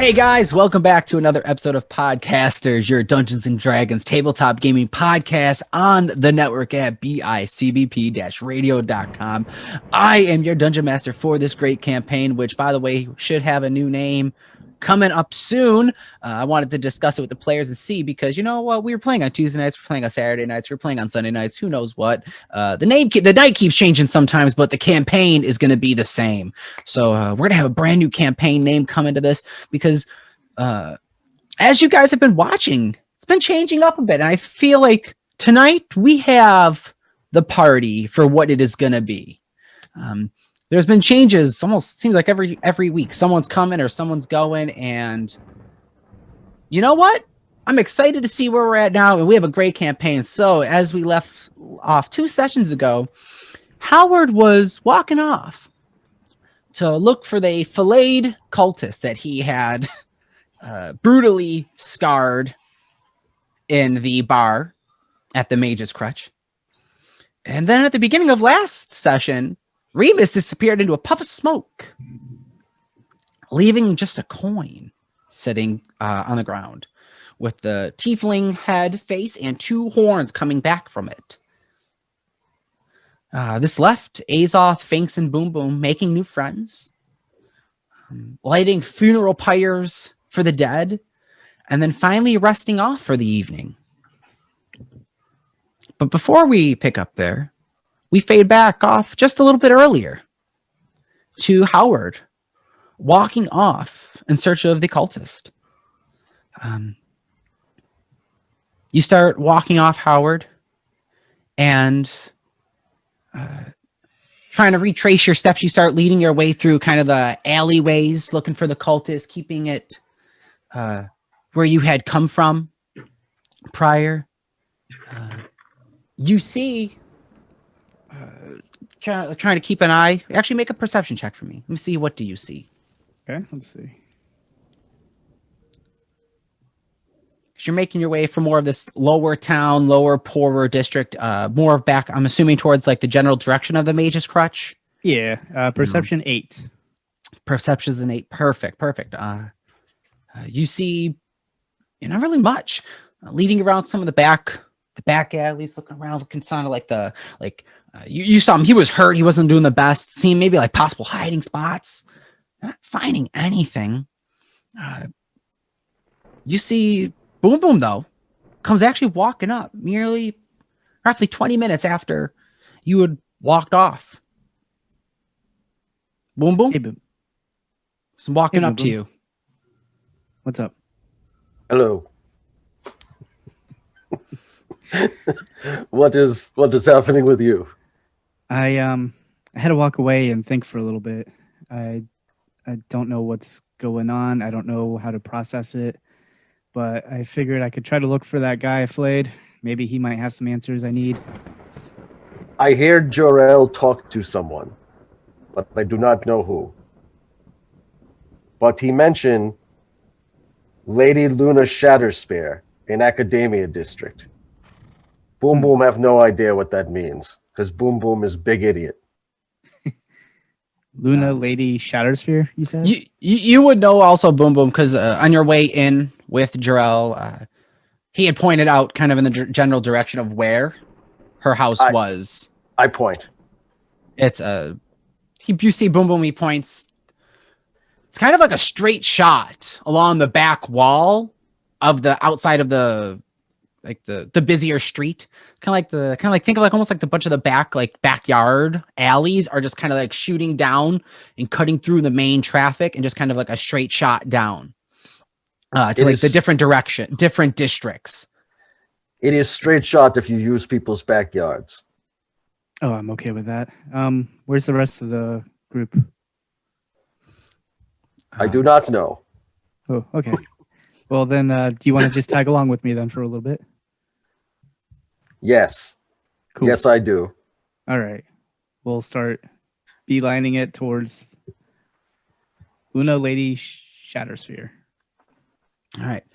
Hey guys, welcome back to another episode of Podcasters, your Dungeons and Dragons tabletop gaming podcast on the network at bicbp-radio.com. I am your dungeon master for this great campaign, which, by the way, should have a new name coming up soon. I wanted to discuss it with the players and see, because you know what, we were playing on Tuesday nights, we're playing on Saturday nights, we're playing on Sunday nights, who knows what. The night keeps changing sometimes, but the campaign is going to be the same. So we're going to have a brand new campaign name come into this, because as you guys have been watching, it's been changing up a bit. And I feel like tonight we have the party for what it is going to be. There's been changes, almost seems like every week. Someone's coming or someone's going. And you know what? I'm excited to see where we're at now. And we have a great campaign. So as we left off 2 sessions ago, Howard was walking off to look for the filleted cultist that he had brutally scarred in the bar at the Mage's Crutch. And then at the beginning of last session, Remus disappeared into a puff of smoke, leaving just a coin sitting on the ground with the tiefling head, face, and 2 horns coming back from it. This left Azoth, Finks, and Boom Boom making new friends, lighting funeral pyres for the dead, and then finally resting off for the evening. But before we pick up there, we fade back off just a little bit earlier to Howard walking off in search of the cultist. You start walking off, Howard, and trying to retrace your steps. You start leading your way through kind of the alleyways, looking for the cultist, keeping it where you had come from prior. You see, trying to keep an eye. Actually, make a perception check for me. Let me see. What do you see? Okay, let's see. Because you're making your way from more of this lower town, lower, poorer district, more of back, I'm assuming, towards like the general direction of the Mage's Crutch. Yeah, perception 8. Perception's an 8. Perfect. You see, not really much. Leading around some of the back alleys, looking around, looking kind of like you saw him. He was hurt. He wasn't doing the best. Seeing maybe like possible hiding spots. Not finding anything. You see Boom Boom, though, comes actually walking up merely roughly 20 minutes after you had walked off. Boom Boom? Hey, Boom. So I'm walking Hey, up Boom to you. What's up? Hello. What is happening with you? I had to walk away and think for a little bit. I don't know what's going on. I don't know how to process it, but I figured I could try to look for that guy I flayed. Maybe he might have some answers I need. I heard Jor-El talk to someone, but I do not know who. But he mentioned Lady Luna Shatterspear in Academia District. Boom Boom have no idea what that means, because Boom Boom is big idiot. Luna Lady Shattersphere, you said? You would know also Boom Boom, because on your way in with Jarell, he had pointed out kind of in the general direction of where her house was. I point. It's you see Boom Boom, he points. It's kind of like a straight shot along the back wall of the outside of the busier street. Kind of like think of like almost like the bunch of the backyard alleys are just kind of like shooting down and cutting through the main traffic, and just kind of like a straight shot down to like the different districts. It is straight shot if you use people's backyards. Oh, I'm okay with that. Where's the rest of the group? I do not know. Oh, okay. Well, then, do you want to just tag along with me then for a little bit? Yes. Cool. Yes, I do. All right. We'll start beelining it towards Luna Lady Shattersphere. All right.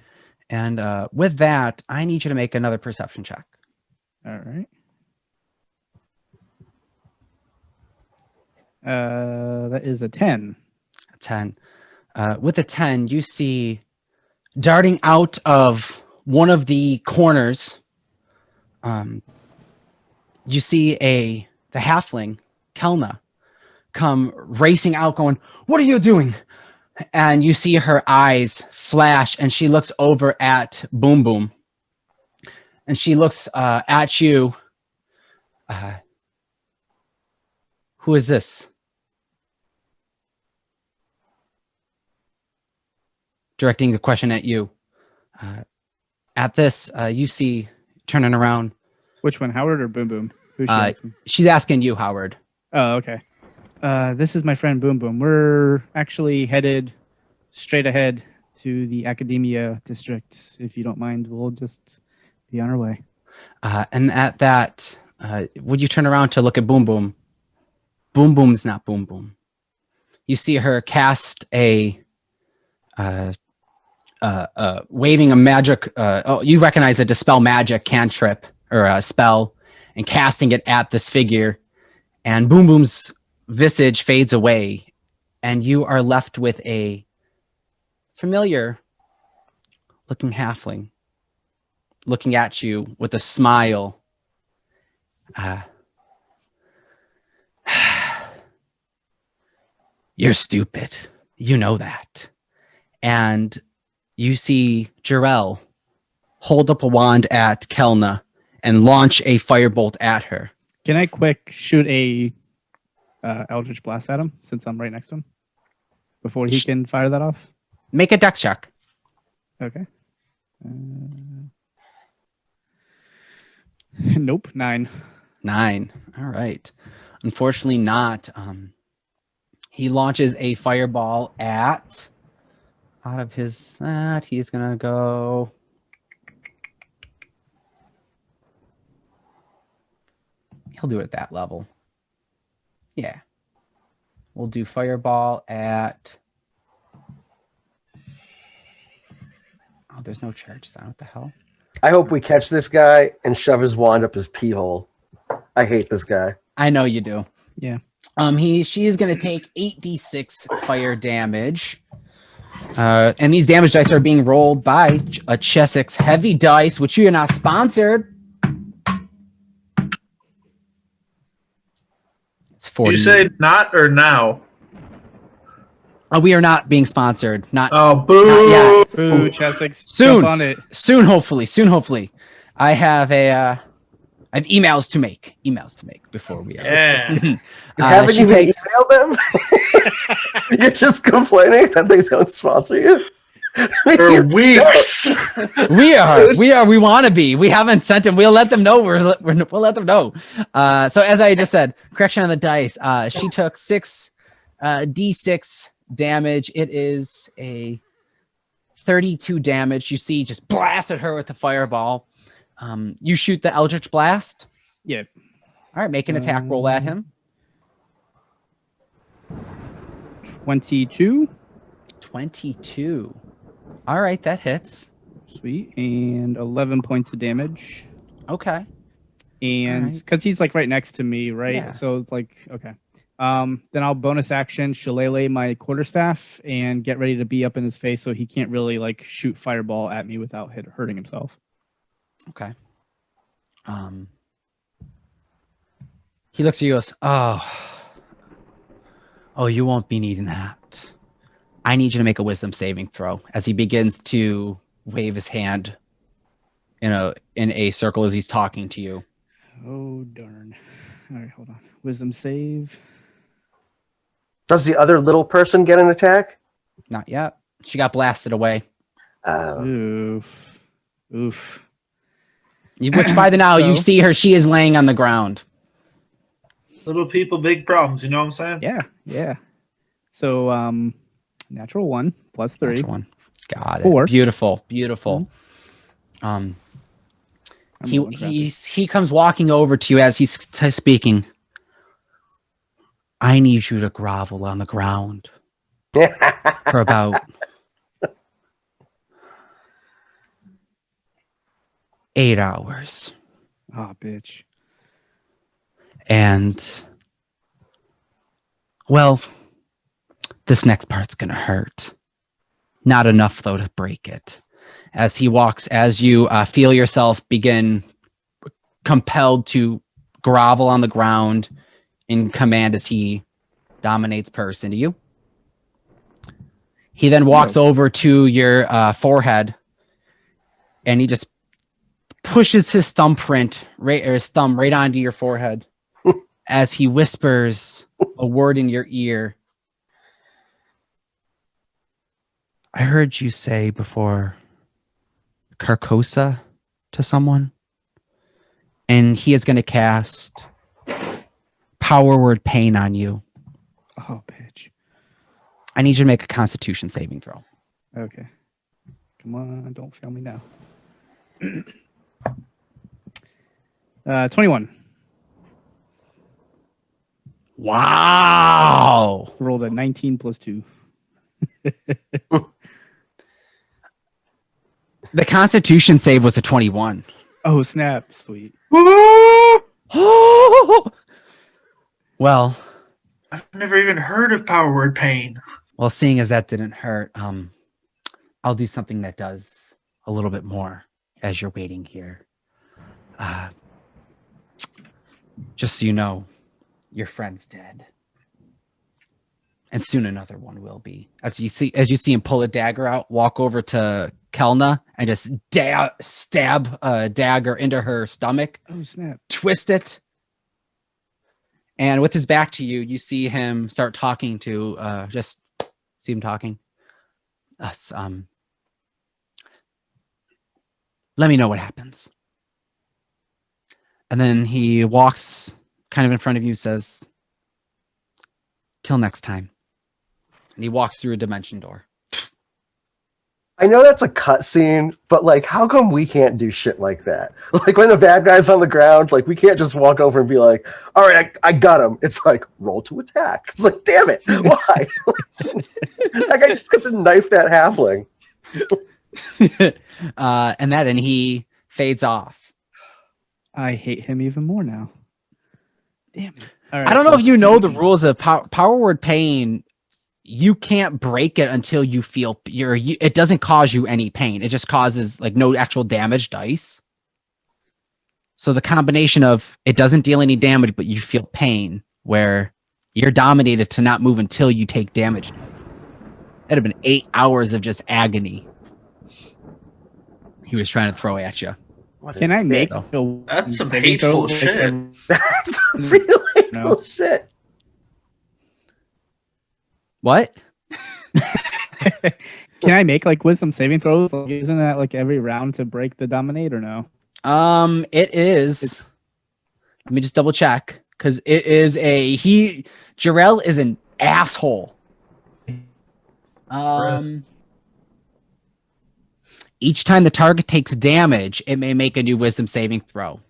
And with that, I need you to make another perception check. All right. That is a 10. A 10. With a 10, you see darting out of one of the corners. You see the halfling, Kelna, come racing out going, "What are you doing?" And you see her eyes flash, and she looks over at Boom Boom. And she looks at you. Who is this? Directing the question at you. At this, you see, turning around. Which one, Howard or Boom Boom? Who's she asking? She's asking you, Howard. Oh, okay. This is my friend Boom Boom. We're actually headed straight ahead to the Academia district. If you don't mind, we'll just be on our way. And at that, would you turn around to look at Boom Boom? Boom Boom's not Boom Boom. You see her cast waving a magic. You recognize a dispel magic cantrip or a spell, and casting it at this figure. And Boom Boom's visage fades away, and you are left with a familiar looking halfling looking at you with a smile. You're stupid. You know that. And you see Jarell hold up a wand at Kelna and launch a firebolt at her. Can I quick shoot a Eldritch Blast at him since I'm right next to him before he can fire that off? Make a dex check. Okay. Nope. 9. 9. All right. Unfortunately not. He launches a fireball at... Out of his... that, he's going to go... He'll do it at that level. Yeah. We'll do fireball at... Oh, there's no charges on. What the hell? I hope we catch this guy and shove his wand up his pee hole. I hate this guy. I know you do. Yeah. She is going to take 8d6 fire damage. And these damage dice are being rolled by a Chessex Heavy Dice, which we are not sponsored. It's 40. You say not or now? We are not being sponsored. Not. Oh, boo! Not yet. Boo, Chessex. Soon. Jump on it. Soon, hopefully. Soon, hopefully. I have emails to make. Before we are. Yeah. You haven't even emailed them? You're just complaining that they don't sponsor you? For weeks. We want to be. We haven't sent them. We'll let them know. We'll let them know. So as I just said, correction on the dice. She took 6 d6 damage. It is a 32 damage. You see, just blasted her with the fireball. You shoot the Eldritch Blast. Yeah. All right, make an attack roll at him. 22. 22. All right, that hits. Sweet. And 11 points of damage. Okay. And because he's like right next to me, right? Yeah. So it's like, okay. Then I'll bonus action shillelagh my quarterstaff and get ready to be up in his face so he can't really like shoot fireball at me without hurting himself. Okay. He looks at you and goes, Oh, you won't be needing that. I need you to make a wisdom saving throw as he begins to wave his hand in a circle as he's talking to you. Oh, darn. All right, hold on. Wisdom save. Does the other little person get an attack? Not yet. She got blasted away. Oof. Which by the now, you see her. She is laying on the ground. Little people, big problems. You know what I'm saying? Yeah. So, natural 1 plus 3. Natural 1. Got it. 4. Beautiful. He comes walking over to you as he's speaking. I need you to grovel on the ground for about 8 hours. Oh, bitch. And, well, this next part's going to hurt. Not enough, though, to break it. As he walks, as you feel yourself begin compelled to grovel on the ground in command as he dominates person to you. He then walks over to your forehead, and he just pushes his thumbprint right, or his thumb right onto your forehead as he whispers a word in your ear. I heard you say before Carcosa to someone, and he is going to cast Power Word Pain on you. Oh, bitch. I need you to make a Constitution saving throw. Okay. Come on, don't fail me now. 21. Wow. Rolled a 19 plus 2. The Constitution save was a 21. Oh, snap. Sweet. Well, I've never even heard of Power Word Pain. well, seeing as that didn't hurt, I'll do something that does a little bit more as you're waiting here. Just so you know, your friend's dead. And soon another one will be. As you see him pull a dagger out, walk over to Kelna and just stab a dagger into her stomach, Oh, snap. twist it. And with his back to you, you see him start talking to just see him talking. Us. Let me know what happens. And then he walks kind of in front of you, says, till next time. And he walks through a dimension door. I know that's a cutscene, but like, how come we can't do shit like that? Like when the bad guy's on the ground, like we can't just walk over and be like, "All right, I got him." It's like roll to attack. It's like, damn it, why? That guy just got to knife that halfling. And he fades off. I hate him even more now. Damn it. All right, I don't know so- if you know the rules of Power Word Pain. You can't break it until you feel it doesn't cause you any pain. It just causes like no actual damage dice. So the combination of it doesn't deal any damage, but you feel pain where you're dominated to not move until you take damage dice. It'd have been 8 hours of just agony he was trying to throw at you. Can I make That's some saving hateful throw, shit. That's really No. bullshit. What? Can I make like wisdom saving throws? Like, isn't that like every round to break the dominate or no? It is. Let me just double check because it is Jarrell is an asshole. Each time the target takes damage, it may make a new wisdom saving throw.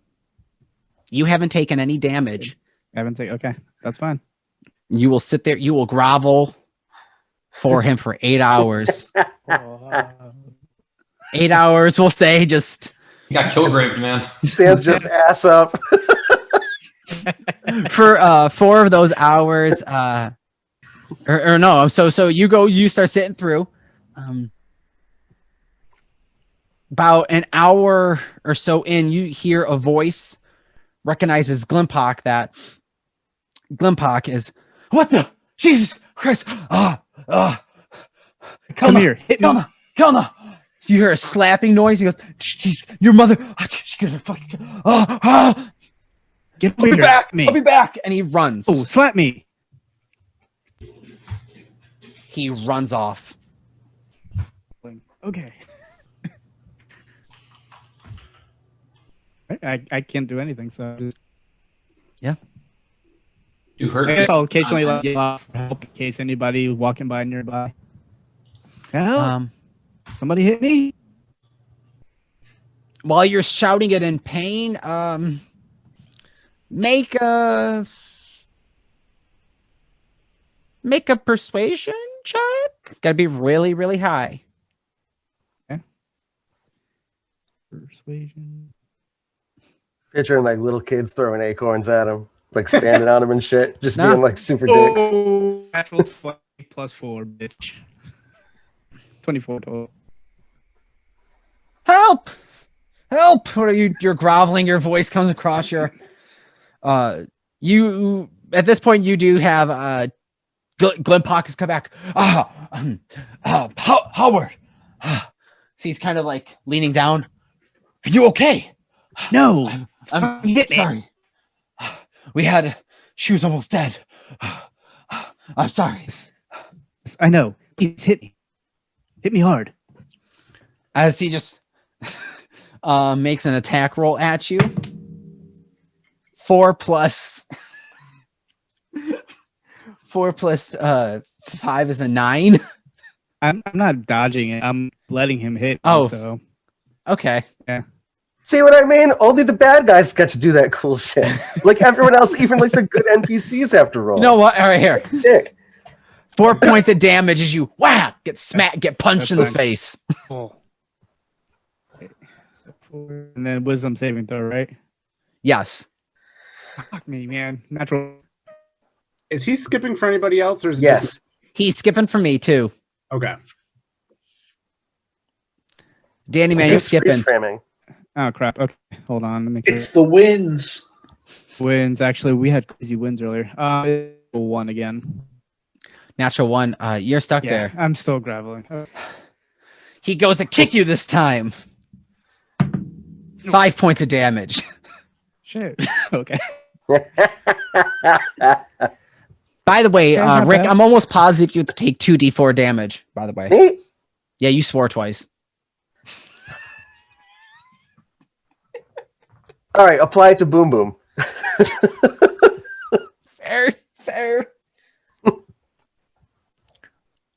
You haven't taken any damage. I haven't taken. Okay, that's fine. You will sit there. You will grovel for him for 8 hours. 8 hours, we'll say. Just You got Killgrave, man. Stands just ass up. for 4 of those hours. Or no. So you start sitting through. About an hour or so in, you hear a voice, recognizes Glimpok. That Glimpok is, what the Jesus Christ! Come here, hit me. Kelna. You hear a slapping noise. He goes, your mother. She's gonna fucking. Get I'll be over back. me. I'll be back. And he runs. Oh, slap me. He runs off. Okay. I can't do anything, so just, You hurt I me. guess I'll occasionally let you off for help in case anybody walking by nearby. Help! Somebody hit me. While you're shouting it in pain, make a persuasion check. Gotta be really, really high. Persuasion. Picturing like little kids throwing acorns at him, like standing on him and shit, just Nah. being like super dicks. Oh, natural 20 plus 4, bitch. 24 total. Help! Help! What are you? You're groveling. Your voice comes across your. You at this point you do have Glenn Pockets come back. Howard. So he's kind of like leaning down. Are you okay? No, I'm hit me. sorry. We had. She was almost dead. I'm sorry. I know. Please hit me. Hit me hard. As he just makes an attack roll at you. 4 plus 5 is a 9. I'm not dodging it. I'm letting him hit. Oh. So Okay. See what I mean? Only the bad guys get to do that cool shit. Like everyone else, even like the good NPCs have to roll. You know what? All right, here. Dick. 4 points of damage as you whack, get smacked, get punched in the That's fine. face. Oh. Okay. So 4, and then wisdom saving throw, right? Yes. Fuck me, man. Natural. Is he skipping for anybody else, or is it Yes. just He's skipping for me too. okay? Danny man, you're skipping. Framing. Oh crap. Okay, hold on. Let me. It's the wins. Wins. Actually, we had crazy wins earlier. 1 again. Natural 1. You're stuck Yeah, there. I'm still graveling. He goes to kick you this time. 5 points of damage. Shit. Okay. By the way, Yeah, not Rick, bad. I'm almost positive you have to take 2d4 damage, by the way. Me? Yeah, you swore twice. All right, apply it to Boom Boom. Fair. All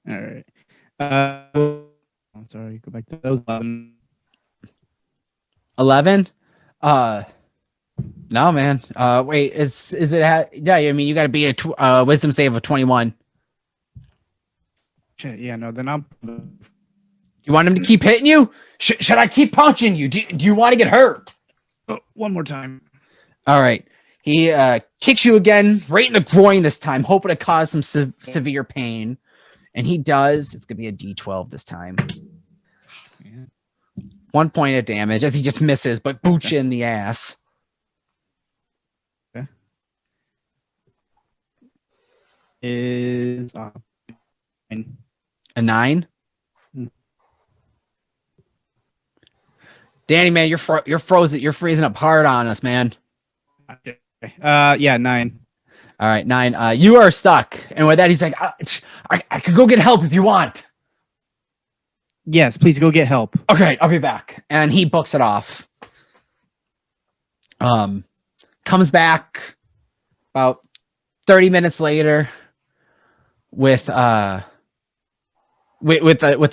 right. I'm sorry. Go back to those 11. 11? No, man. Wait, is it yeah, I mean you gotta beat a wisdom save of 21. Shit. Yeah. No. Then I'm. You want him to keep hitting you? Should I keep punching you? Do you want to get hurt? Oh, one more time. All right. He kicks you again, right in the groin this time, hoping to cause some severe pain. And he does. It's going to be a D12 this time. Yeah. 1 point of damage as he just misses, but boots you in the ass. Is A 9? Hmm. Danny, man, you're frozen. You're freezing up hard on us, man. yeah, 9. All right, 9. You are stuck. And with that, he's like, I could go get help if you want. Yes, please go get help. Okay, I'll be back. And he books it off. Comes back about 30 minutes later with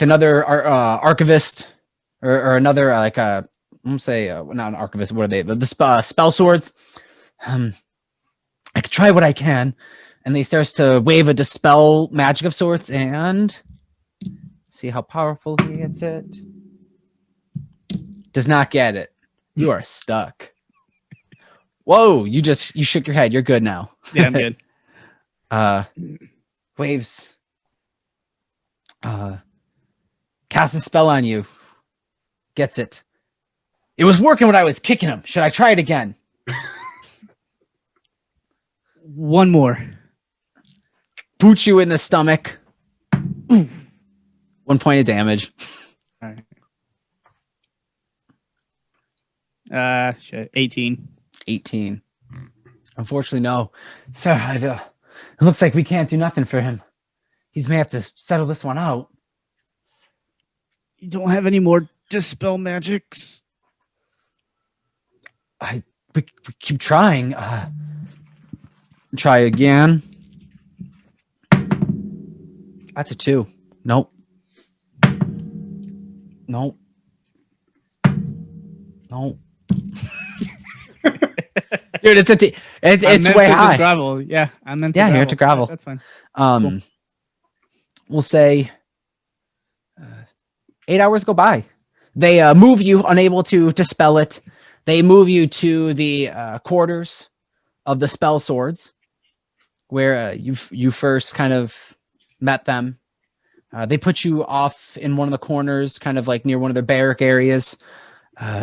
another archivist or another like I'm gonna say not an archivist. What are they? The spell swords. I could try what I can, and he starts to wave a dispel magic of sorts and see how powerful he gets it. Does not get it. You are stuck. Whoa! You shook your head. You're good now. Yeah, I'm good. Waves. Cast a spell on you. Gets it. It was working when I was kicking him. Should I try it again? One more. Boot you in the stomach. 1 point of damage. All right. Shit. 18. 18. Unfortunately, no. So it looks like we can't do nothing for him. He's may have to settle this one out. You don't have any more dispel magics? We keep trying. Try again. That's a 2. Nope. Nope. Nope. Dude, it's way high. Gravel. Yeah, I meant. Yeah, you're to gravel. That's fine. Cool. We'll say 8 hours go by. They move you, unable to dispel it. They move you to the quarters of the spell swords, where you first kind of met them. They put you off in one of the corners, kind of like near one of their barrack areas.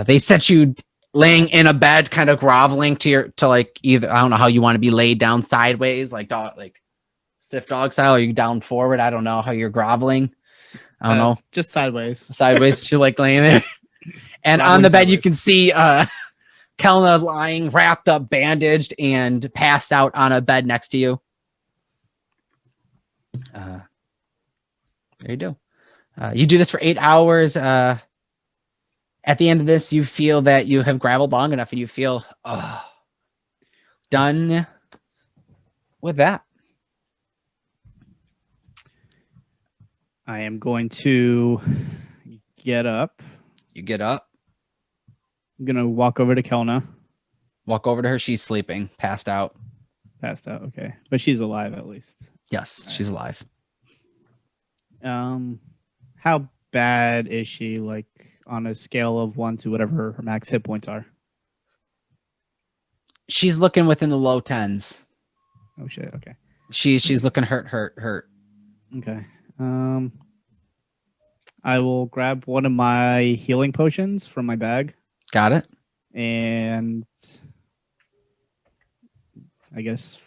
They set you laying in a bed, kind of groveling to like either, I don't know how you want to be laid down sideways, like stiff dog style, or you down forward. I don't know how you're groveling. I don't know. Just sideways. Sideways, you're like laying there. And on the bed, you can see Kelna lying, wrapped up, bandaged, and passed out on a bed next to you. There you do. You do this for 8 hours. At the end of this, you feel that you have graveled long enough and you feel done with that. I am going to get up. You get up, I'm going to walk over to Kelna. walk over to her. She's sleeping, passed out. Passed out, okay. But she's alive at least. Yes, she's alive. How bad is she, like, on a scale of 1 to whatever her max hit points are? She's looking within the low 10s. Oh, shit, okay. She's looking hurt. Okay. I will grab one of my healing potions from my bag Got it? and I guess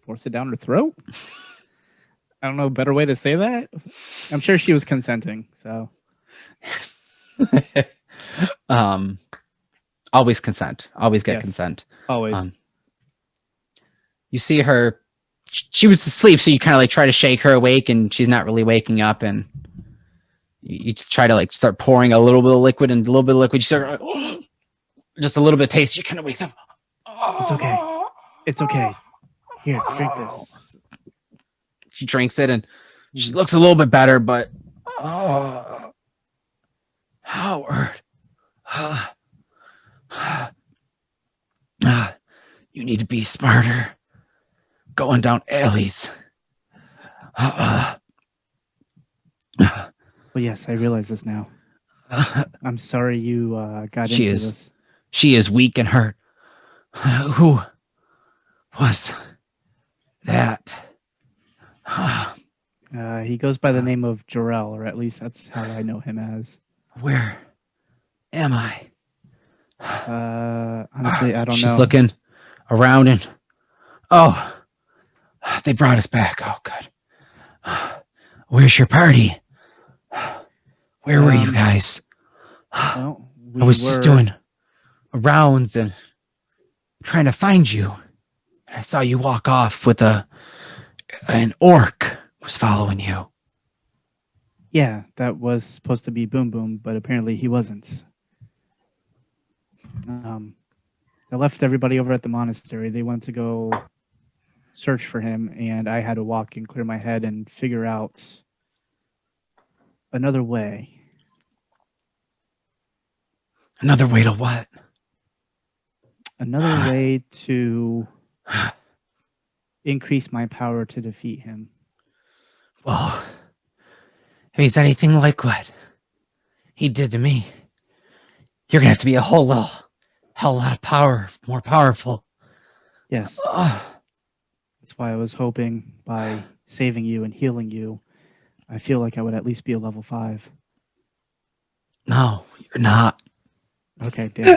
force it down her throat. I don't know a better way to say that. I'm sure she was consenting, so Always consent. Always get Yes. consent. always. You see her. She was asleep, so you kind of like try to shake her awake, and she's not really waking up. And you just try to like start pouring a little bit of liquid and a little bit of liquid. You start just a little bit of taste. She kind of wakes up. It's okay. It's okay. Here, drink this. She drinks it, and she looks a little bit better. But Howard, you need to be smarter. Going down alleys. Well, yes, I realize this now. I'm sorry you got She into is. this. She is weak and hurt. Who was that? He goes by the name of Jarrell, or at least that's how I know him as. Where am I? Honestly, I don't She's know. looking around and they brought us back. Oh, good. Where's your party? Where were you guys? Well, I was just doing rounds and trying to find you. I saw you walk off with an orc was following you. Yeah, that was supposed to be Boom Boom, but apparently he wasn't. I left everybody over at the monastery. They went to go search for him, and I had to walk and clear my head and figure out another way. Another way to what? Another way to increase my power to defeat him. Well, if he's anything like what he did to me, you're gonna have to be a hell lot of more powerful. Yes. Ugh. That's why I was hoping by saving you and healing you, I feel like I would at least be a level 5. No, you're not. Okay, damn.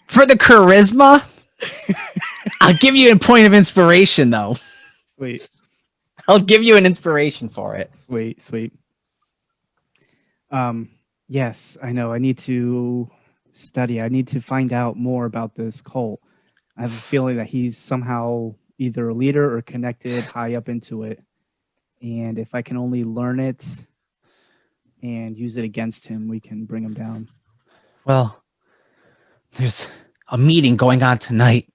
For the charisma, I'll give you a point of inspiration, though. Sweet. I'll give you an inspiration for it. Sweet. Yes, I know. I need to study. I need to find out more about this cult. I have a feeling that he's somehow either a leader or connected high up into it. And if I can only learn it and use it against him, we can bring him down. Well, there's a meeting going on tonight.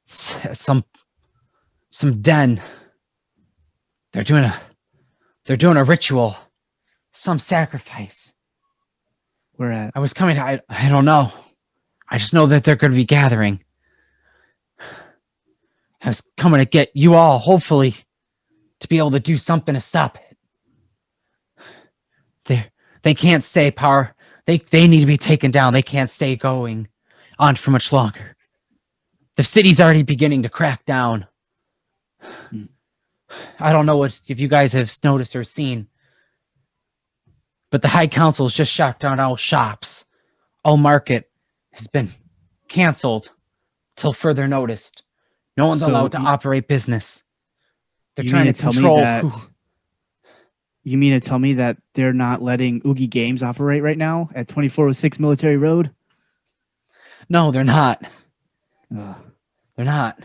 It's at some den. They're doing a ritual, some sacrifice. Where at? I was coming. I don't know. I just know that they're going to be gathering. I was coming to get you all, hopefully, to be able to do something to stop it. They can't stay power. They need to be taken down. They can't stay going on for much longer. The city's already beginning to crack down. Hmm. I don't know if you guys have noticed or seen, but the High Council has just shut down all shops. All market has been canceled till further notice. No one's So allowed to operate business. They're You trying mean to to tell me control that? who. You mean to tell me that they're not letting Oogie Games operate right now at 2406 Military Road? No, they're not. Ugh. They're not.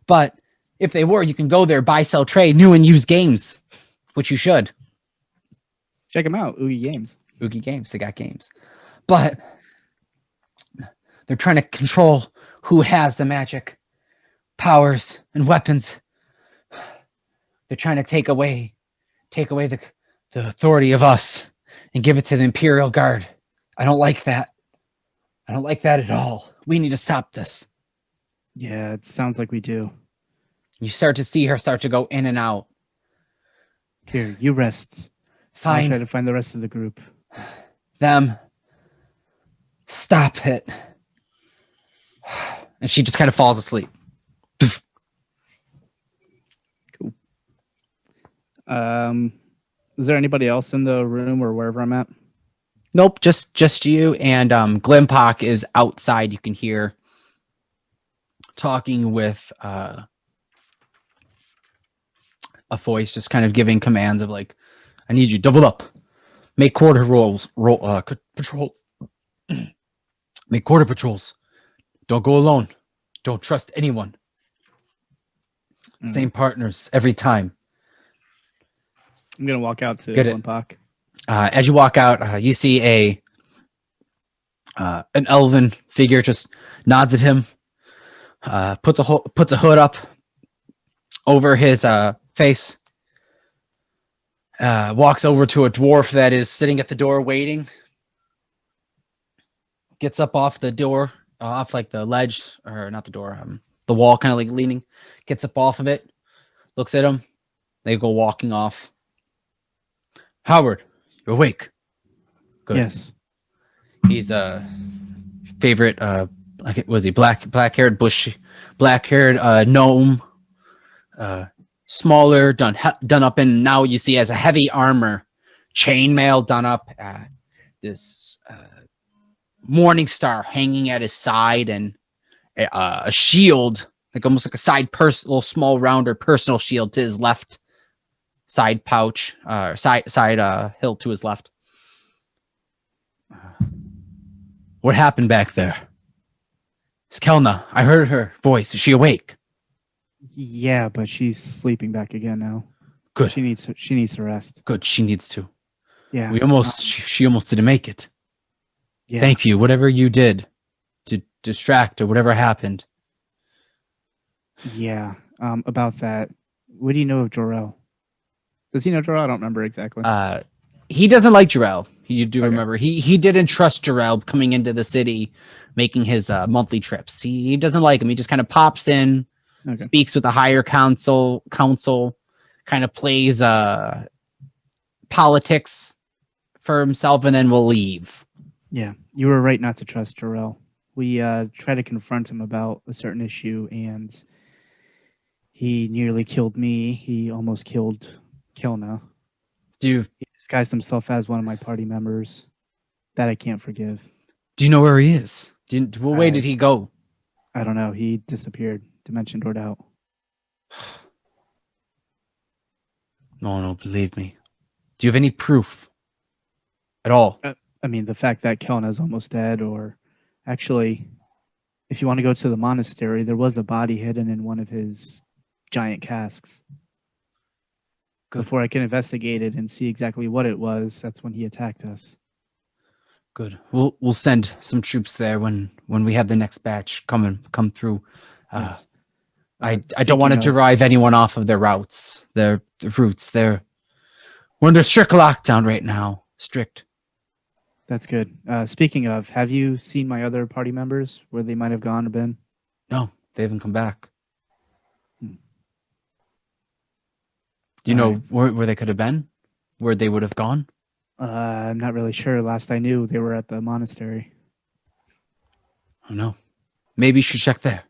But if they were, you can go there, buy, sell, trade, new and used games, which you should. Check them out, Oogie Games. Oogie Games, they got games. But they're trying to control who has the magic powers and weapons. They're trying to take away the authority of us and give it to the Imperial Guard. I don't like that. I don't like that at all. We need to stop this. Yeah, it sounds like we do. You start to see her start to go in and out. Here, you rest. I'll try Find to find the rest of the group. them. Stop it. And she just kind of falls asleep. Is there anybody else in the room or wherever I'm at? Nope, just you and Glimpock is outside. You can hear talking with a voice, just kind of giving commands of like, "I need you doubled up, make quarter patrols, make quarter patrols. Don't go alone. Don't trust anyone. Same partners every time." I'm gonna walk out to Get it. Glimpock. As you walk out, you see an elven figure just nods at him, puts a hood up over his face, walks over to a dwarf that is sitting at the door waiting, gets up off the door, off like the ledge, or not the door, the wall, kind of like leaning, gets up off of it, looks at him. They go walking off. Howard, you're awake. Good. Yes. He's a favorite. Was he black-haired, black-haired gnome? Smaller, done up in now you see as a heavy armor, chainmail done up. This morning star hanging at his side, and a shield, like almost like a little small rounder personal shield to his left side pouch, side hilt to his left. What happened back there? It's Kelna. I heard her voice. Is she awake? Yeah, but she's sleeping back again now. Good. She needs to rest. Good. She needs to. Yeah. She almost didn't make it. Yeah. Thank you. Whatever you did to distract her, whatever happened. Yeah. About that, what do you know of Jor-El? Does he know Jor-El? I don't remember exactly. He doesn't like Jarrell. You do Okay. remember. He didn't trust Jarrell coming into the city, making his monthly trips. He doesn't like him. He just kind of pops in, Okay. speaks with the higher council, kind of plays politics for himself, and then will leave. Yeah, you were right not to trust Jor-El. We tried to confront him about a certain issue, and he nearly killed me. He almost killed Kelna. Do He disguised himself as one of my party members. That I can't forgive. you know where he is? What way did he go? I don't know. He disappeared. Dimension doored out. No, believe me. Do you have any proof at all? I mean, the fact that Kelna is almost dead, or actually, if you want to go to the monastery, there was a body hidden in one of his giant casks. Good. Before I can investigate it and see exactly what it was, that's when he attacked us. Good. We'll send some troops there when we have the next batch come through. Yes. I don't want to Speaking of- derive anyone off of their routes, their routes. We're under strict lockdown right now. Strict. That's good. Speaking of, have you seen my other party members, where they might have gone or been? No, they haven't come back. Hmm. Do you know Alright. where they could have been? Where they would have gone? I'm not really sure. Last I knew, they were at the monastery. Oh no. Maybe you should check there.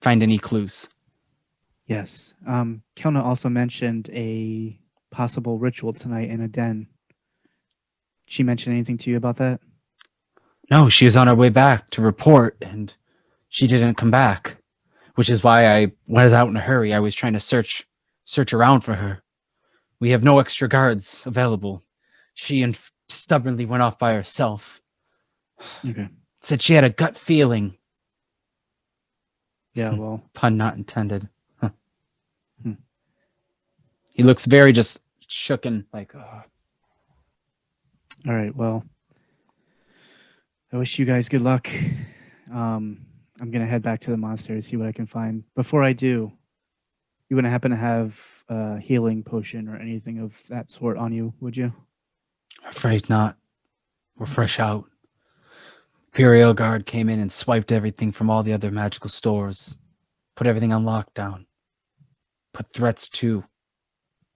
find any clues. Yes. Kelna also mentioned a possible ritual tonight in a den. She mentioned anything to you about that? No, she was on her way back to report, and she didn't come back, which is why I was out in a hurry. I was trying to search around for her. We have no extra guards available. She stubbornly went off by herself. Okay. Said she had a gut feeling. Yeah, well, Pun not intended. Huh. Hmm. He looks very just shooken, like, all right. Well, I wish you guys good luck. I'm going to head back to the monastery to see what I can find. Before I do, you wouldn't happen to have a healing potion or anything of that sort on you, would you? afraid not. We're fresh out. Imperial Guard came in and swiped everything from all the other magical stores. Put everything on lockdown. Put threats to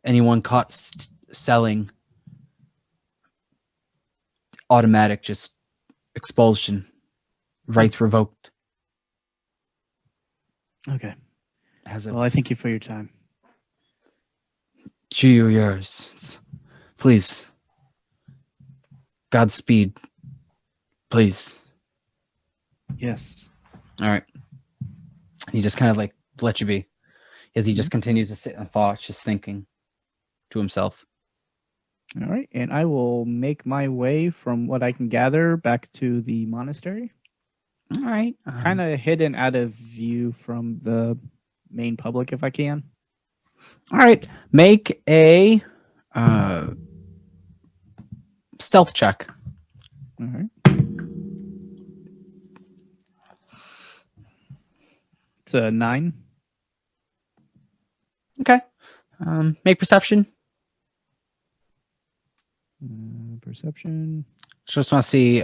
anyone caught selling. Automatic just expulsion. Rights revoked. Okay. As a Well, I thank you for your time. you yours. Please. Godspeed. Please. Yes. All right. He just kind of like let you be as he just continues to sit in thoughts, just thinking to himself. All right. And I will make my way from what I can gather back to the monastery. All right. Kind of hidden out of view from the main public if I can. All right. Make a stealth check. All right. It's a 9. Okay. Make perception. Perception. Just want to see.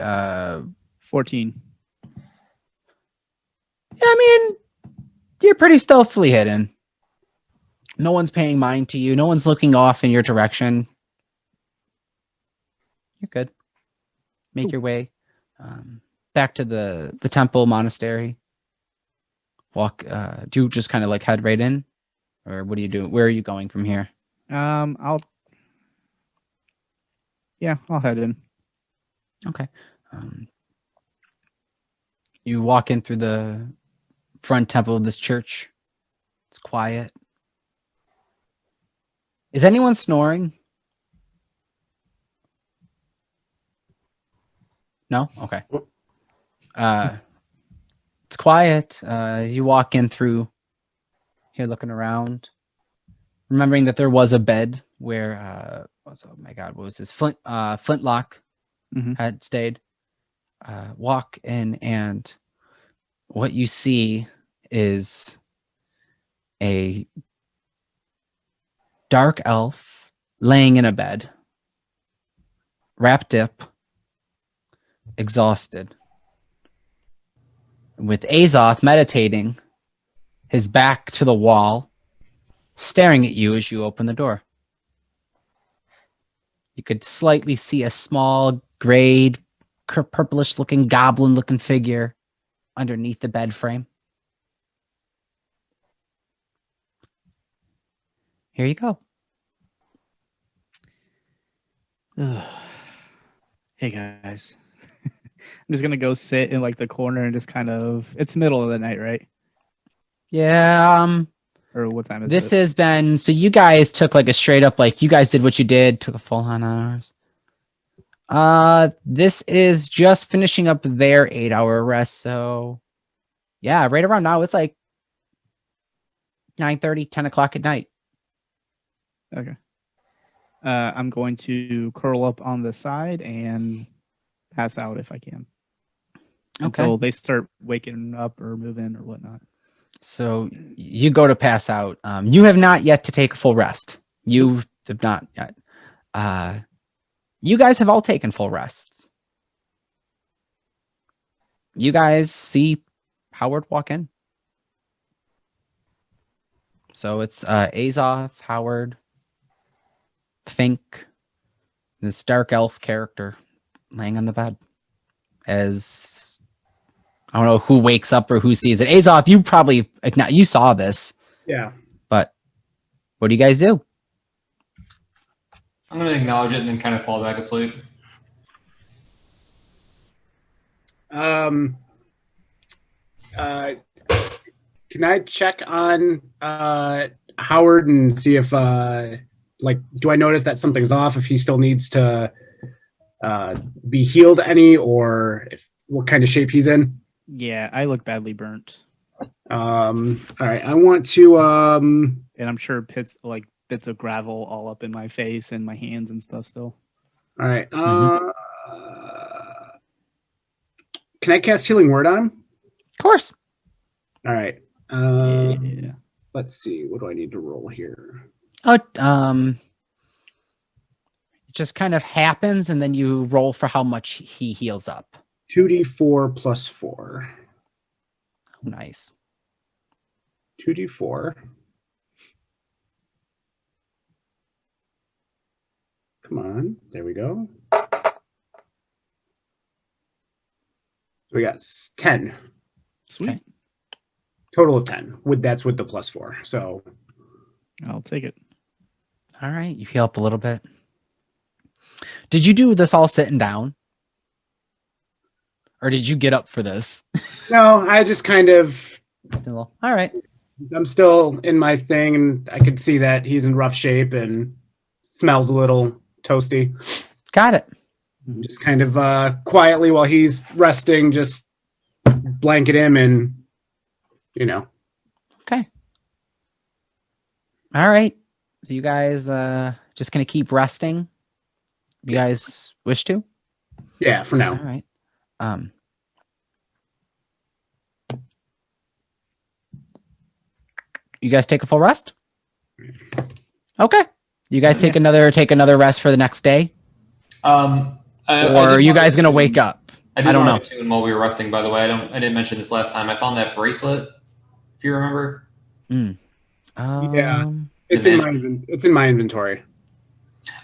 14. Yeah, I mean, you're pretty stealthily hidden. No one's paying mind to you. No one's looking off in your direction. You're good. Make your way back to the temple monastery. Walk. Do you just kind of like head right in, or what do you do? Where are you going from here? I'll head in. Okay. You walk in through the front temple of this church. It's quiet. Is anyone snoring? No? Okay. It's quiet. You walk in through here looking around, remembering that there was a bed where oh my god, what was this? Flintlock Mhm. had stayed. Walk in, and what you see is a dark elf laying in a bed, wrapped dip, exhausted, with Azoth meditating, his back to the wall, staring at you as you open the door. You could slightly see a small, grayed, purplish-looking, goblin-looking figure underneath the bed frame. Here you go. Hey guys. I'm just gonna go sit in like the corner and just kind of. It's middle of the night, right? Yeah. Or what time is This it? has been so. You guys took like a straight up like you guys did what you did. Took a full on hours. This is just finishing up their 8-hour rest. So, yeah, right around now it's like 9:30, 10 o'clock at night. Okay. I'm going to curl up on the side and pass out if I can. Until they start waking up or moving or whatnot. So you go to pass out. You have not yet to take a full rest. You have not yet. You guys have all taken full rests. You guys see Howard walk in. So it's Azoth, Howard, Fink, this dark elf character laying on the bed as I don't know who wakes up or who sees it. Azoth, you probably you saw this, Yeah. but what do you guys do? I'm gonna acknowledge it and then kind of fall back asleep. Can I check on Howard and see if do I notice that something's off? If he still needs to be healed any, or if what kind of shape he's in? Yeah, I look badly burnt, All right, I want to. and I'm sure bits of gravel all up in my face and my hands and stuff still. All right. Mhm. Can I cast Healing Word on him? Of course. All right. Yeah. Let's see. What do I need to roll here? Oh, it just kind of happens, and then you roll for how much he heals up. 2d4 plus 4. Nice. 2d4. Come on. There we go. We got 10. Sweet. Okay. Total of 10. That's with the plus 4. So I'll take it. All right, you heal up a little bit. Did you do this all sitting down? Or did you get up for this? no, I just kind of All right. I'm still in my thing, and I could see that he's in rough shape and smells a little toasty. Got it. Just kind of quietly while he's resting, just blanket him and, Okay. All right. So you guys just gonna keep resting? You guys wish to? Yeah, for now. All right. You guys take a full rest? Okay. You guys take another rest for the next day? I Or are did you want guys to gonna tune- wake up? I I don't want know. to tune while we were resting. By the way, I didn't mention this last time. I found that bracelet. If you remember. Yeah. It's And in my inventory.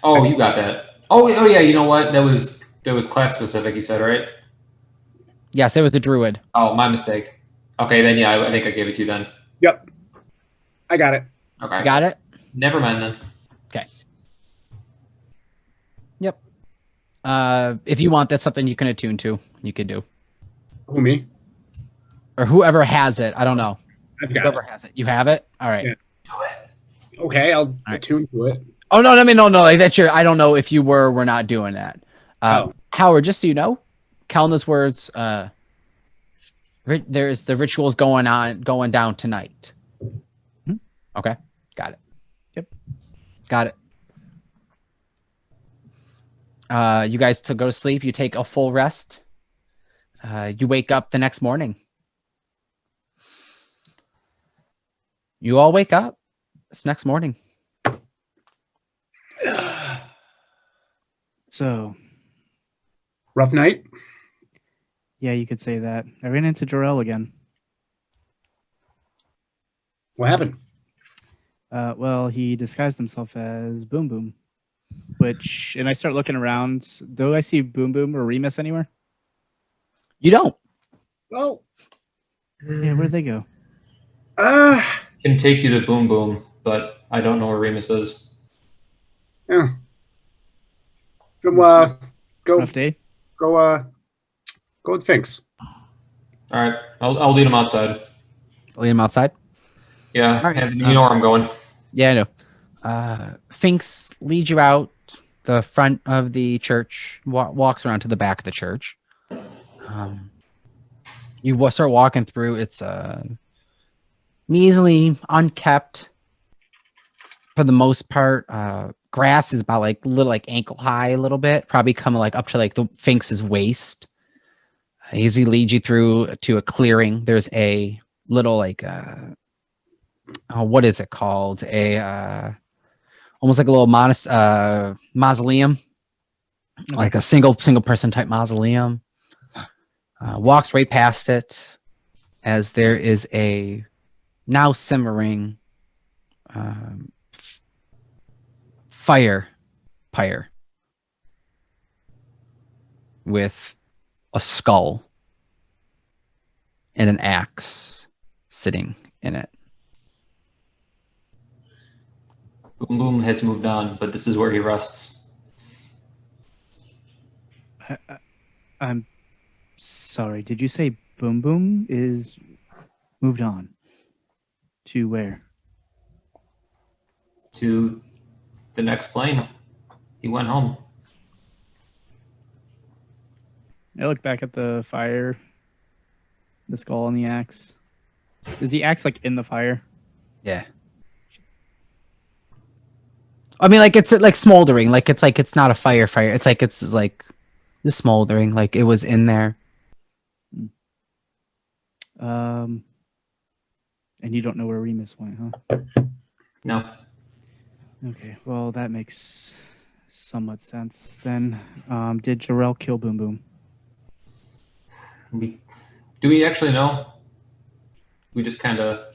Oh, you got that. Oh yeah. You know what? That was class specific. You said, right? Yes, it was a druid. Oh, my mistake. Okay, then yeah, I think I gave it to you then. Yep. I got it. Okay. You got it? Never mind then. Yep. If you want, that's something you can attune to. You could do. Who, me? Or whoever has it. I don't know. I've got Whoever it. has it. You have it? All right. Yeah. Okay, I'll right. attune to it. Oh no, no, like that's your. I don't know if you we're not doing that. Howard, just so you know, Kalna's words. There's the rituals going down tonight. Okay, got it. Yep, got it. You guys to go to sleep. You take a full rest. You wake up the next morning. You all wake up. It's next morning. So, Rough night? yeah, you could say that. I ran into Jarrell again. What happened? Well, he disguised himself as Boom Boom, and I start looking around. Do I see Boom Boom or Remus anywhere? You don't. Well, Yeah, where'd they go? Can take you to Boom Boom, but I don't know where Remus is. Yeah. Go Rough day? go with Finks. All right, I'll lead him outside. Lead him outside. Yeah, All right. and you know where I'm going. Yeah, I know. Finks leads you out the front of the church, walks around to the back of the church. You start walking through. It's measly, unkept for the most part. Grass is about little ankle high, a little bit, probably coming up to the Finks's waist. As he leads you through to a clearing, there's a little what is it called? Almost like a little mausoleum, like a single person type mausoleum. Walks right past it as there is a now simmering fire pyre with a skull and an axe sitting in it. Boom Boom has moved on, but this is where he rests. I'm sorry. Did you say Boom Boom is moved on? To where? To the next plane. He went home. I look back at the fire, the skull and the axe. Is the axe like in the fire? Yeah. I mean, like it's like smoldering. Like it's not a fire. It's like the smoldering. Like it was in there. And you don't know where Remus went, huh? No. Okay, well that makes somewhat sense. Then, did Jarrell kill Boom Boom? Do we actually know? We just kind of.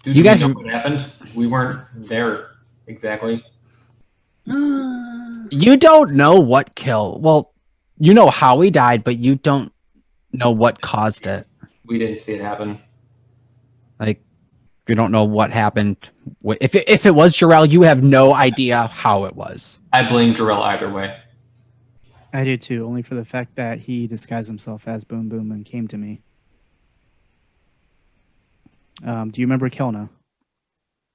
You guys know what happened? We weren't there exactly. You don't know what killed. Well, you know how he died, but you don't know what caused it. We didn't see it happen. Like, you don't know what happened. If it was Jarrell, you have no idea how it was. I blame Jarrell either way. I do too, only for the fact that he disguised himself as Boom Boom and came to me. Do you remember Kelna?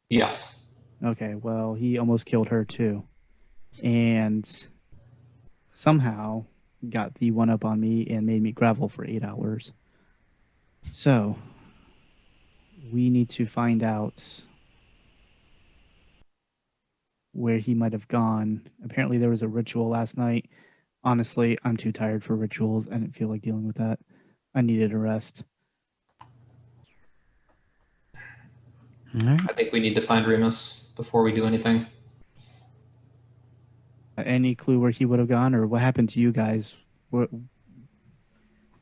Yes. Okay, well, he almost killed her too. And somehow got the one up on me and made me gravel for 8 hours. So, we need to find out where he might have gone. Apparently, there was a ritual last night. Honestly, I'm too tired for rituals. I didn't feel like dealing with that. I needed a rest. All right. I think we need to find Remus before we do anything. Any clue where he would have gone, or what happened to you guys? What, did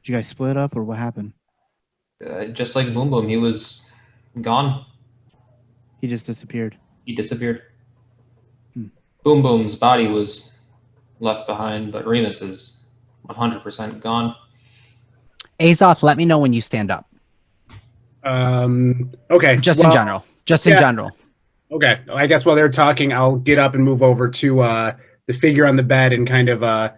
you guys split up, or what happened? Just like Boom Boom, he was gone. He just disappeared. He disappeared. Hmm. Boom Boom's body was left behind, but Remus is 100% gone. Azoth, let me know when you stand up. Okay. Just in general. Just in yeah. general. Okay. I guess while they're talking, I'll get up and move over to the figure on the bed and kind of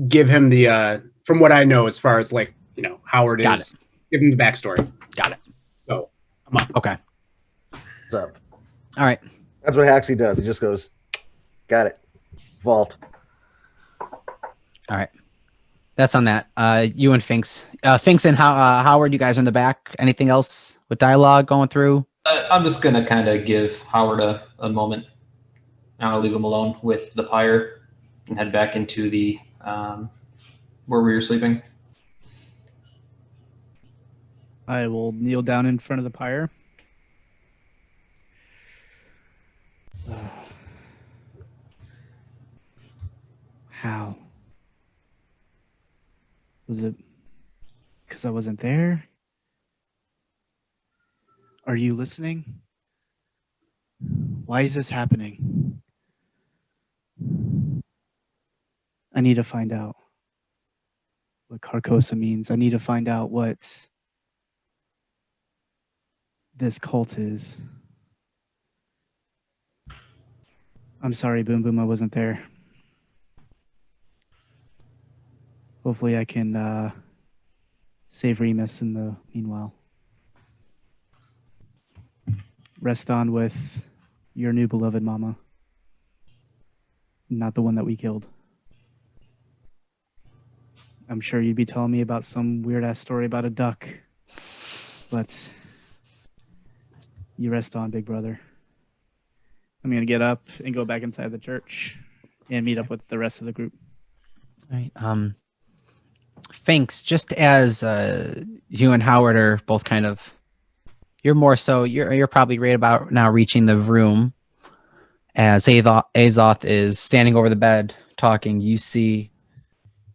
give him the from what I know as far as like, you know, Howard Got is. Give him the backstory. Got it. So I'm up. Okay. What's up? All right. That's what Haxie does. He just goes, got it. Vault. All right. That's on that. You and Finks. Finks and Howard, you guys are in the back. Anything else with dialogue going through? I'm just going to kind of give Howard a moment. I'm going to leave him alone with the pyre and head back into the where we were sleeping. I will kneel down in front of the pyre. How? Was it because I wasn't there? Are you listening? Why is this happening? I need to find out what Carcosa means. I need to find out what this cult is. I'm sorry, Boom Boom, I wasn't there. Hopefully I can save Remus in the meanwhile. Rest on with your new beloved mama. Not the one that we killed. I'm sure you'd be telling me about some weird-ass story about a duck. But you rest on, big brother. I'm going to get up and go back inside the church and meet up with the rest of the group. All right. Finks, just as you and Howard are both kind of, you're more so, you're probably right about now reaching the room. As Azoth is standing over the bed talking, you see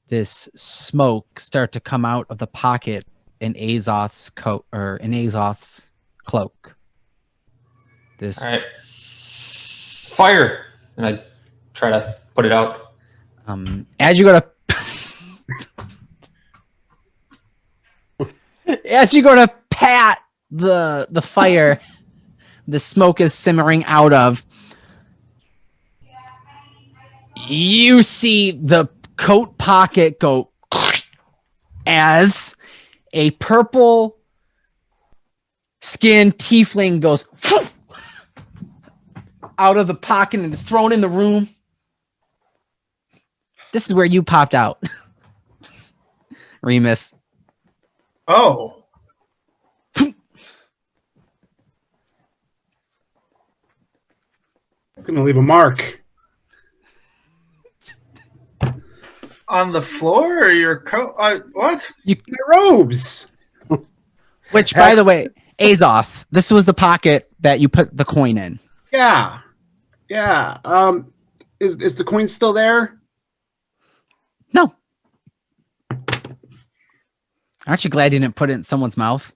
this smoke start to come out of the pocket in Azoth's coat or in Azoth's cloak. This. All right. Fire! And I try to put it out. As you go to as you go to pat the fire, the smoke is simmering out of. You see the coat pocket go as a purple skinned tiefling goes out of the pocket and is thrown in the room. This is where you popped out, Remus. Oh. Gonna leave a mark. On the floor or your coat? What? My robes. Which, by the way, Azoth, this was the pocket that you put the coin in. Yeah. Yeah. Is the coin still there? No. Aren't you glad you didn't put it in someone's mouth?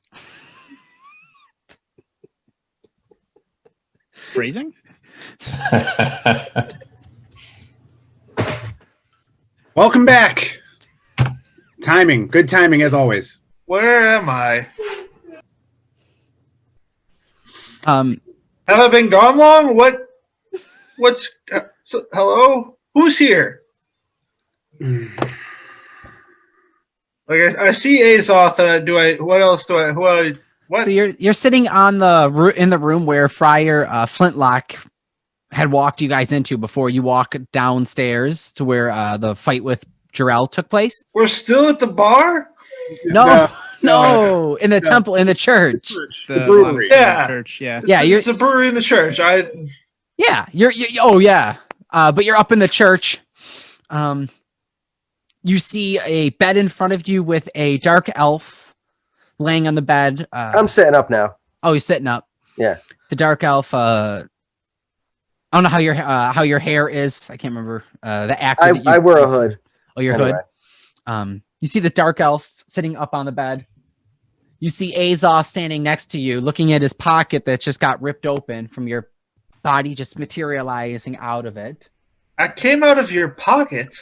Phrasing? Welcome back. Timing. Good timing as always. Where am I? Um, Have I been gone long? What's hello? Who's here? Like I see Azoth, and what else do I? What? So you're sitting on in the room where Friar Flintlock had walked you guys into before you walk downstairs to where the fight with Jarrell took place. We're still at the bar? No, in the temple, in the church. The brewery. Yeah. church, yeah. Yeah, It's a brewery in the church. Yeah, oh yeah. But you're up in the church. You see a bed in front of you with a dark elf laying on the bed. I'm sitting up now. Oh, you're sitting up. Yeah. The dark elf. I don't know how your hair is. I can't remember the actor. I wear a hood. Oh, your Anyway. hood. You see the dark elf sitting up on the bed. You see Azoth standing next to you, looking at his pocket that just got ripped open from your body, just materializing out of it. I came out of your pocket.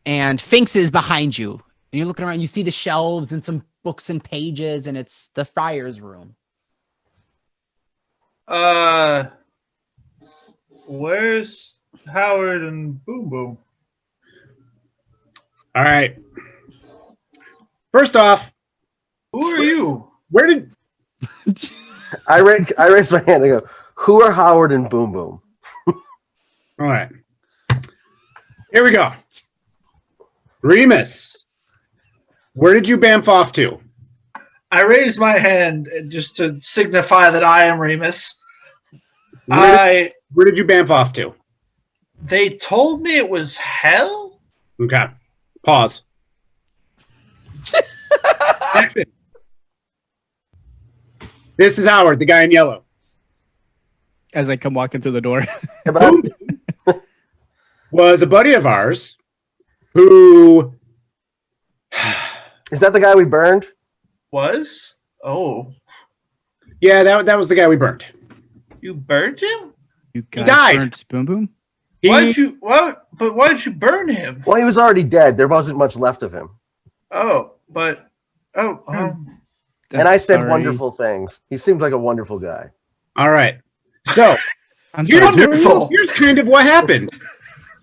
And Finks is behind you. And you're looking around, you see the shelves and some books and pages, and it's the friar's room. Where's Howard and Boom Boom? All right. First off, Who are you? where did I raised my hand and go, who are Howard and Boom Boom? all right. Here we go. Remus, where did you bamf off to? I raised my hand just to signify that I am Remus. Where did you bamf off to? They told me it was hell? Okay. Pause. Jackson. This is Howard, the guy in yellow. As I come walking through the door. Was a buddy of ours who Is that the guy we burned? Was? Oh. yeah, that was the guy we burned. You burned him? You guys died. burnt Boom Boom? Why'd you burn him? Well, he was already dead. There wasn't much left of him. Oh, but And I said Sorry. wonderful things. He seemed like a wonderful guy. All right. So I'm here's, sorry. Wonderful. here's kind of what happened.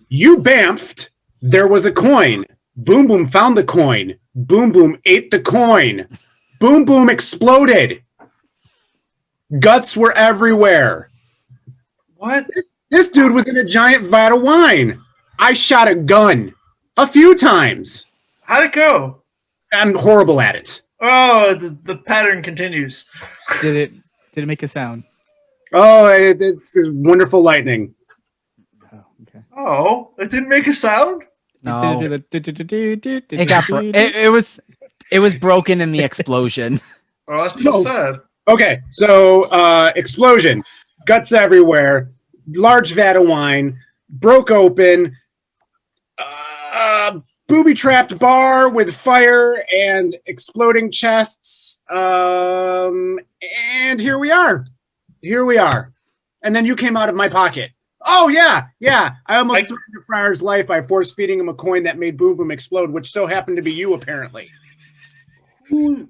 You bamfed. There was a coin. Boom Boom found the coin. Boom Boom ate the coin. Boom Boom exploded. Guts were everywhere. what? This dude was in a giant vat of wine. I shot a gun a few times. How'd it go? I'm horrible at it. Oh, the pattern continues. Did it make a sound? Oh, it's wonderful lightning. Oh, okay. Oh, it didn't make a sound? No. It It got it was broken in the explosion. Oh, that's so sad. Okay, so explosion, guts everywhere, large vat of wine, broke open, booby-trapped bar with fire and exploding chests, and here we are. Here we are. And then you came out of my pocket. Oh, yeah. I almost threatened a friar's life by force-feeding him a coin that made Boom Boom explode, which so happened to be you, apparently. Who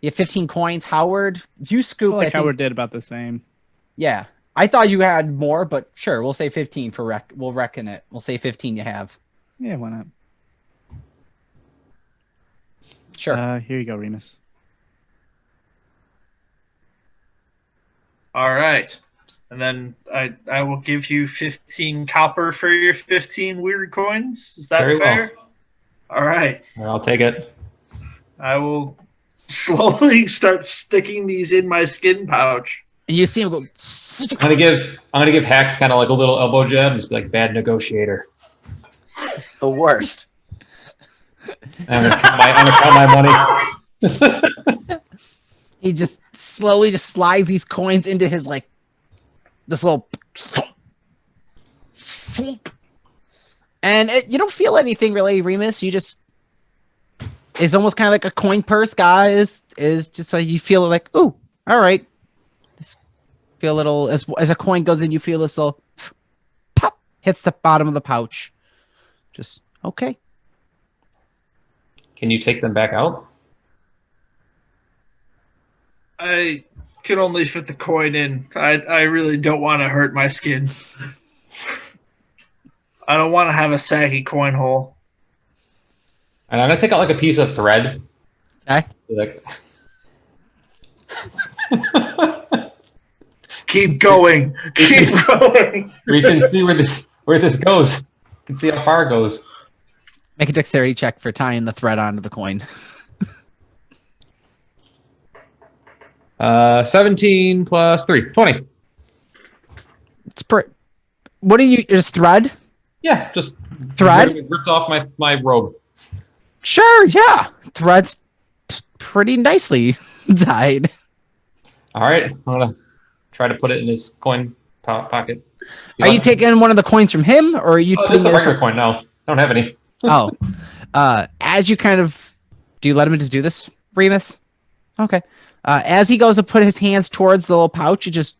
You have 15 coins. Howard, you I scoop. feel I like think- Howard did about the same. Yeah. I thought you had more, but sure, we'll say 15 for we'll reckon it. We'll say 15 you have. Yeah, why not? Sure. Here you go, Remus. All right. And then I will give you 15 copper for your 15 weird coins. Is that Very fair? All right. I'll take it. I will slowly start sticking these in my skin pouch. And you see him go. I'm gonna give Hax kind of like a little elbow jab and just be like bad negotiator. The worst. I'm gonna count my money. He just slowly just slides these coins into his like this little, and you don't feel anything really, Remus. You just it's almost kind of like a coin purse, guys. Is just so you feel like, ooh, all right. Just feel a little as a coin goes in, you feel this little pop hits the bottom of the pouch. Just okay. Can you take them back out? I can only fit the coin in. I really don't want to hurt my skin. I don't want to have a saggy coin hole. And I'm gonna take out like a piece of thread. Okay. Like, Keep going. Keep going. we can see where this goes. You can see how far it goes. Make a dexterity check for tying the thread onto the coin. 17 plus 3, 20. It's what do you just thread? Yeah, just Thread? ripped off my robe. Sure, yeah. Thread's pretty nicely tied. All right, I'm gonna try to put it in his coin pocket. Are you taking one of the coins from him, or are you Oh, putting just a it as regular coin. No, I don't have any. Oh, as you kind of do you let him just do this, Remus? Okay. As he goes to put his hands towards the little pouch, it just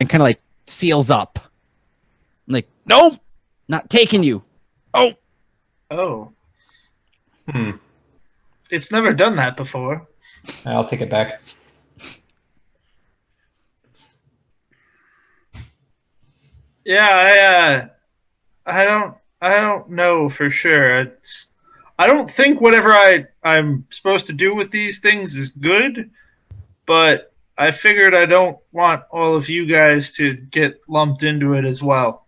and kind of like seals up. Like, nope, not taking you. Oh, Oh, Hmm. it's never done that before. I'll take it back. Yeah, I don't know for sure. I don't think whatever I'm supposed to do with these things is good, but I figured I don't want all of you guys to get lumped into it as well.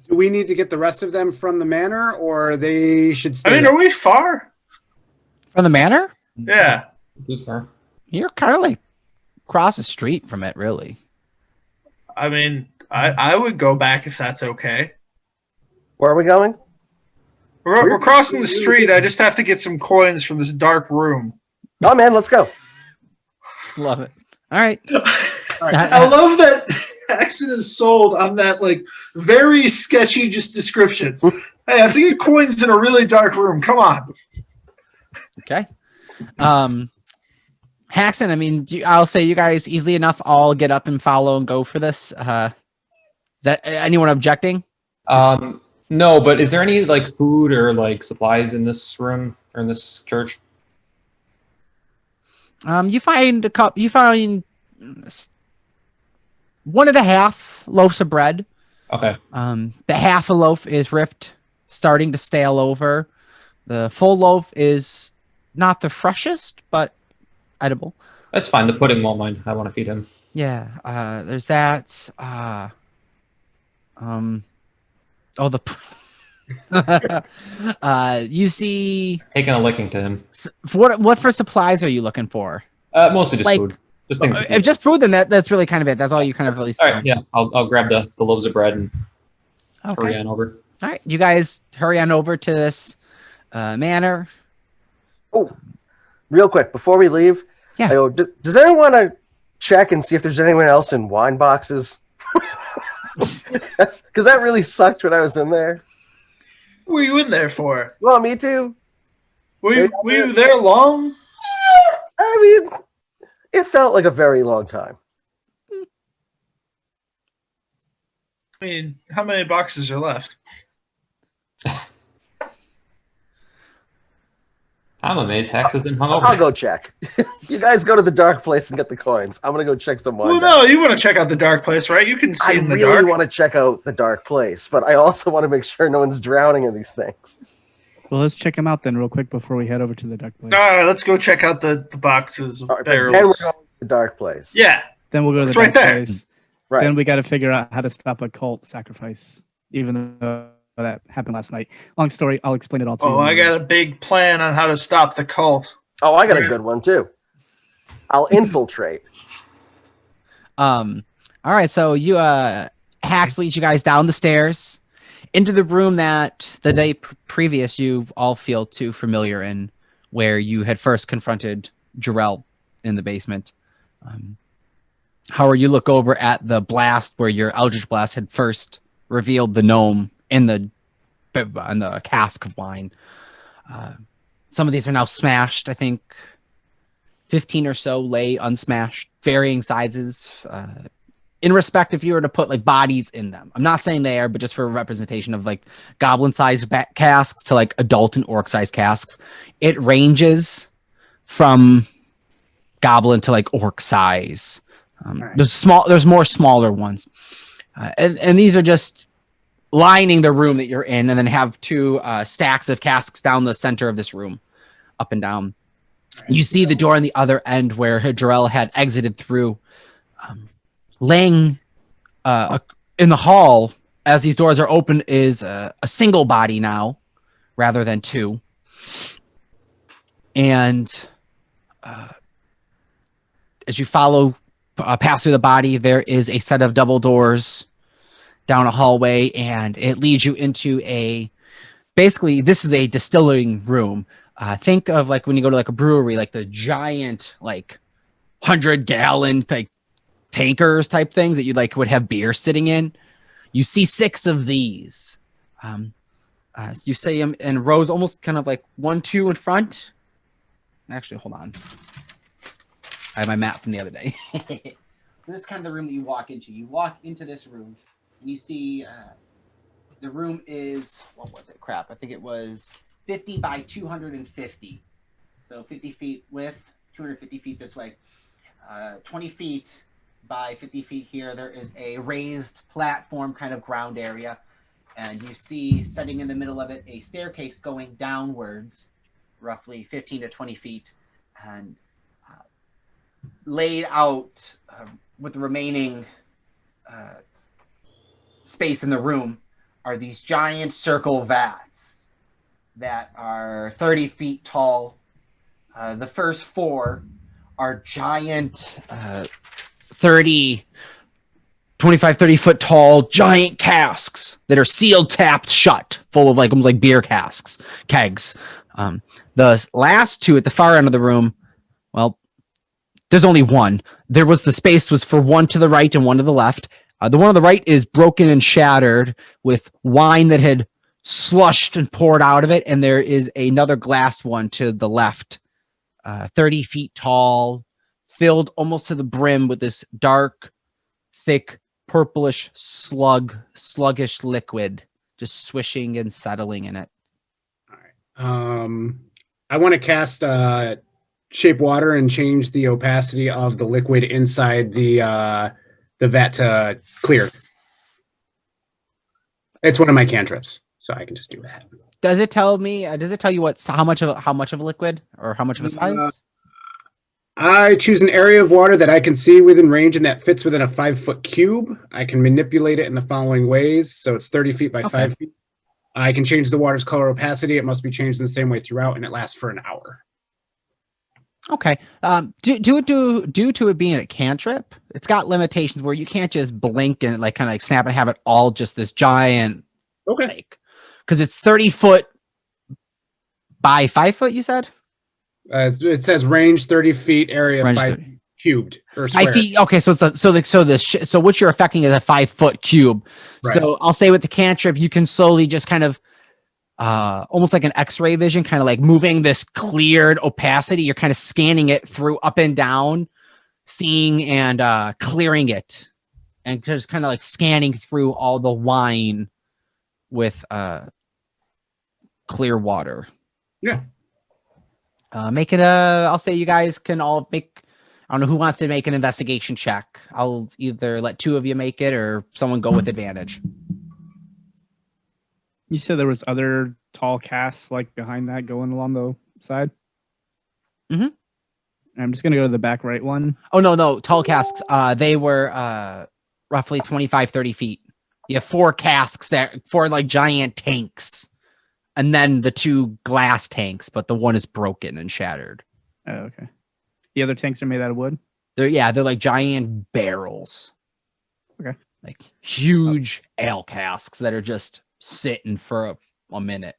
Do we need to get the rest of them from the manor, or they should stay? I mean, are we far? from the manor? Yeah. Too far. You're kind of like across the street from it, really. I mean, I would go back if that's okay. Where are we going? We're crossing the street. I just have to get some coins from this dark room. Oh man, let's go. Love it. All right. I love that Axon is sold on that like very sketchy just description. Hey, I have to get coins in a really dark room. Come on. Okay. Haxon, I mean, I'll say you guys easily enough all get up and follow and go for this. Is that anyone objecting? No, but is there any like food or like supplies in this room or in this church? You find you find 1.5 loaves of bread. Okay. The half a loaf is ripped, starting to stale over. The full loaf is not the freshest, but edible. That's fine. The pudding won't mind. I want to feed him. Yeah. There's that. You see. Taking a licking to him. What for supplies are you looking for? Mostly just Like, food. Just things. to If eat. just food, then that's really kind of it. That's all you kind of really. All right. Yeah. I'll grab the loaves of bread and hurry Okay. on over. All right. You guys hurry on over to this manor. Oh, real quick before we leave, Yeah. I go, does anyone want to check and see if there's anyone else in wine boxes? That's because that really sucked when I was in there. What were you in there for? Well, me too. Were you there long? I mean, it felt like a very long time. I mean, how many boxes are left? I'm amazed Hex isn't hung over. I'll go check. You guys go to the dark place and get the coins. I'm gonna go check some wine. Well, no, you want to check out the dark place, right? You can see I in the really dark. want to check out the dark place, but I also want to make sure no one's drowning in these things. Well, let's check them out then real quick before we head over to the dark place. All right, let's go check out the boxes of All right, but barrels. then we're going to the dark place. Yeah. Then we'll go to the It's dark right there. place. Right. Then we got to figure out how to stop a cult sacrifice, even though that happened last night. Long story. I'll explain it all to you. Oh, I got a big plan on how to stop the cult. Oh, I got a good one too. I'll infiltrate. All right, so you Hax leads you guys down the stairs into the room that the day previous you all feel too familiar in, where you had first confronted Jarrell in the basement. Howard, you look over at the blast where your Eldritch Blast had first revealed the gnome in the cask of wine. Some of these are now smashed. I think 15 or so lay unsmashed, varying sizes. In respect, if you were to put like bodies in them, I'm not saying they are, but just for a representation of like goblin-sized casks to like adult and orc-sized casks, it ranges from goblin to like orc size. Right. There's more smaller ones, and these are just lining the room that you're in, and then have two stacks of casks down the center of this room, up and down. Right. You see the door on the other end where Jarrell had exited through. Laying in the hall as these doors are open is a single body now, rather than two. And as you follow, pass through the body, there is a set of double doors down a hallway, and it leads you into basically, this is a distilling room. Think of like when you go to like a brewery, like the giant, like 100-gallon like tankers type things that you like would have beer sitting in. You see 6 of these. You see them in rows, almost kind of like 1, 2 in front. Actually, hold on. I have my map from the other day. So this is kind of the room that you walk into. You walk into this room, and you see the room is, what was it? Crap. I think it was 50 by 250. So 50 feet width, 250 feet this way. 20 feet by 50 feet here, there is a raised platform kind of ground area, and you see sitting in the middle of it a staircase going downwards roughly 15 to 20 feet, and laid out with the remaining space in the room are these giant circle vats that are 30 feet tall. The first 4 are giant 30 foot tall giant casks that are sealed, tapped shut, full of like almost like beer casks, kegs. The last 2 at the far end of the room, well, there's only one. The space was for one to the right and one to the left. The one on the right is broken and shattered with wine that had slushed and poured out of it, and there is another glass one to the left, 30 feet tall, filled almost to the brim with this dark, thick, purplish sluggish liquid, just swishing and settling in it. All right. I want to cast shape water and change the opacity of the liquid inside the vat to clear. It's one of my cantrips, so I can just do that. Does it tell me? Does it tell you how much of a liquid or how much of a size? I choose an area of water that I can see within range and that fits within a 5-foot cube. I can manipulate it in the following ways. So it's 30 feet by 5 feet. I can change the water's color opacity. It must be changed in the same way throughout, and it lasts for an hour. Okay. Due to it being a cantrip, it's got limitations where you can't just blink and like kind of like snap and have it all just this giant. Okay. Like, because it's 30 foot by 5 foot. You said. It says range 30 feet, area Range 5 30. cubed or square. 5 feet. Okay, so what you're affecting is a 5 foot cube. Right. So I'll say with the cantrip, you can slowly just kind of, almost like an X-ray vision, kind of like moving this cleared opacity. You're kind of scanning it through up and down, seeing and clearing it, and just kind of like scanning through all the wine with clear water. Yeah. Make it a. I'll say you guys can all make. I don't know who wants to make an investigation check. I'll either let two of you make it or someone go with advantage. You said there was other tall casts like behind that going along the side? Mhm. I'm just going to go to the back right one. Oh, no. Tall casks. They were roughly 25, 30 feet. You have 4 casks that 4 like giant tanks. And then the 2 glass tanks, but the one is broken and shattered. Oh, okay. The other tanks are made out of wood? They're like giant barrels. Okay. Like huge ale casks that are just sitting for a minute.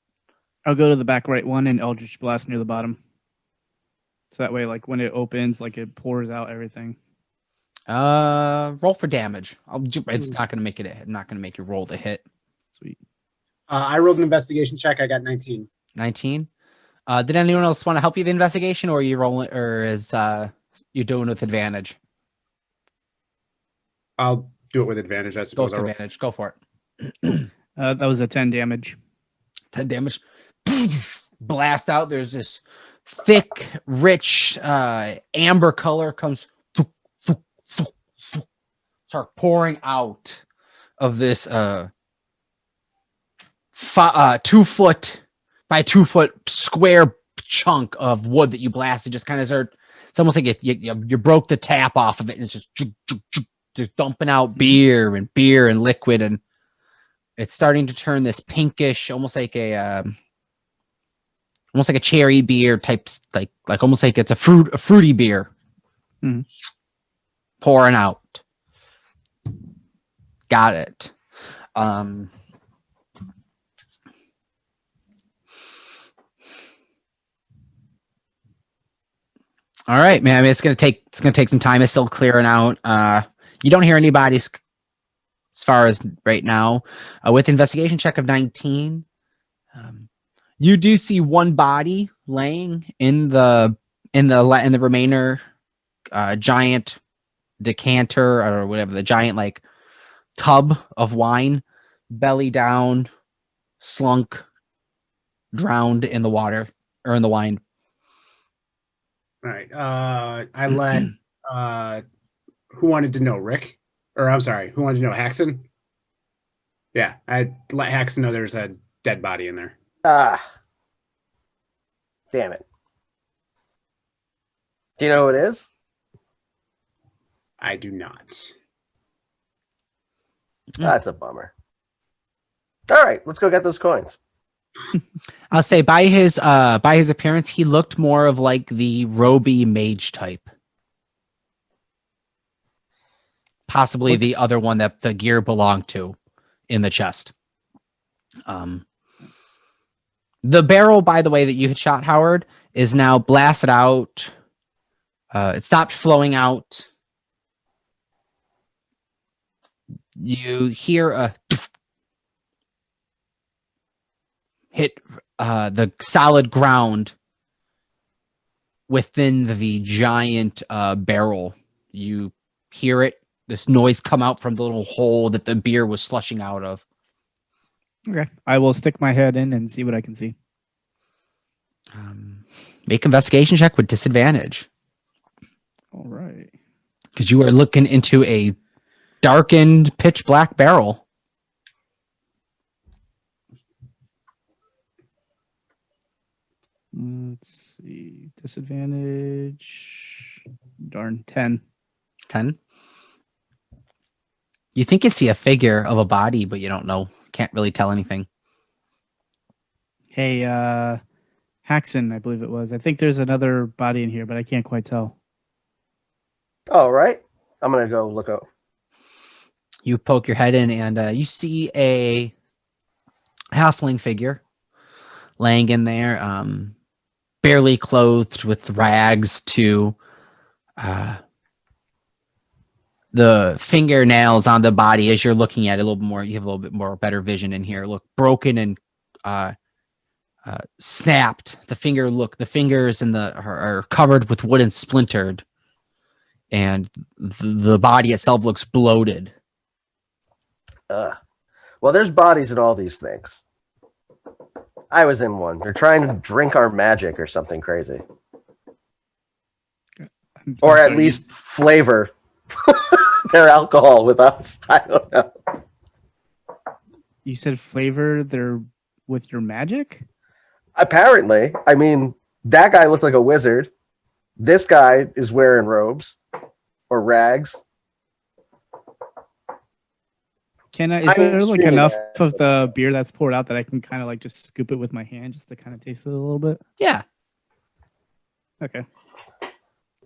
I'll go to the back right one and Eldritch Blast near the bottom. So that way, like when it opens, like it pours out everything. Roll for damage. It's not gonna make it. I'm not gonna make you roll the hit. Sweet. I rolled an investigation check. I got 19. 19. Did anyone else want to help you with the investigation, or are you rolling, or is you doing with advantage? I'll do it with advantage, I Go suppose. with advantage. Go for it. That was a 10 damage. 10 damage. Blast out. There's this thick, rich amber color comes start pouring out of this 2 foot by 2 foot square chunk of wood that you blasted. Just kind of start. It's almost like you broke the tap off of it, and it's just dumping out beer and liquid, and it's starting to turn this pinkish, almost like a cherry beer type, like almost like it's a fruity beer. Mhm. Pouring out. Got it. All right, man. I mean, it's gonna take some time. It's still clearing out. You don't hear anybody as far as right now. With investigation check of 19, you do see one body laying in the remainder giant decanter or whatever, the giant like tub of wine, belly down, slunk, drowned in the water or in the wine. All right. I let who wanted to know, Rick? Or I'm sorry, who wanted to know, Haxon? Yeah, I let Haxon know there's a dead body in there. Damn it. Do you know who it is? I do not. That's a bummer. All right, let's go get those coins. I'll say by his appearance, he looked more of like the Roby mage type. Possibly the other one that the gear belonged to in the chest. The barrel, by the way, that you had shot, Howard, is now blasted out. It stopped flowing out. You hear a hit the solid ground within the giant barrel. You hear it. This noise come out from the little hole that the beer was slushing out of. Okay. I will stick my head in and see what I can see. Make investigation check with disadvantage. All right. Because you are looking into a darkened, pitch black barrel. Let's see. Disadvantage. Darn, 10. 10. You think you see a figure of a body, but you don't know. Can't really tell anything. Hey, Haxon, I believe it was. I think there's another body in here, but I can't quite tell. All right. I'm going to go look up. You poke your head in and you see a halfling figure laying in there, barely clothed with rags to the fingernails on the body. As you're looking at it a little bit more, you have a little bit more better vision in here. Look broken and snapped. The fingers and are covered with wood and splintered, and the body itself looks bloated. Well, there's bodies in all these things. I was in one. They're trying to drink our magic or something crazy. Or at least flavor their alcohol with us. I don't know. You said flavor their with your magic? Apparently. I mean, that guy looked like a wizard. This guy is wearing robes or rags. Is there like enough of the beer that's poured out that I can kind of like just scoop it with my hand just to kind of taste it a little bit? Yeah. Okay.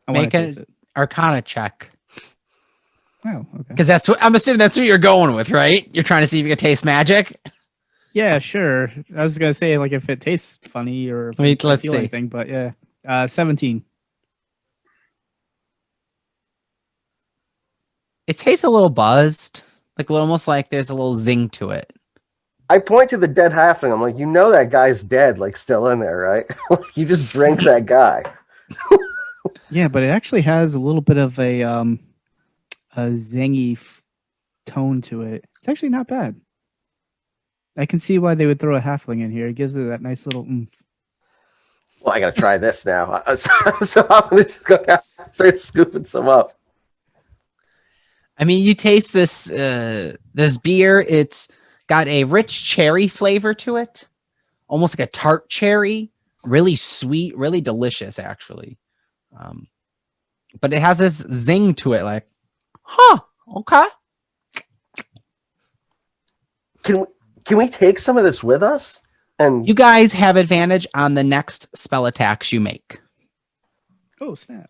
Make an Arcana check. Oh, okay. Because that's what I'm assuming that's what you're going with, right? You're trying to see if you can taste magic. Yeah, sure. I was gonna say like if it tastes funny or if let's feel see. anything, but yeah, 17. It tastes a little buzzed, like almost like there's a little zing to it. I point to the dead halfling. I'm like, you know that guy's dead, like still in there, right? You just drank that guy. Yeah, but it actually has a little bit of a zangy tone to it. It's actually not bad. I can see why they would throw a halfling in here. It gives it that nice little oomph. Well, I gotta try this now. So I'm gonna just go down and start scooping some up. I mean, you taste this this beer. It's got a rich cherry flavor to it, almost like a tart cherry. Really sweet, really delicious, actually. But it has this zing to it, like, huh? Okay. Can we take some of this with us? And You guys have advantage on the next spell attacks you make. Oh, snap.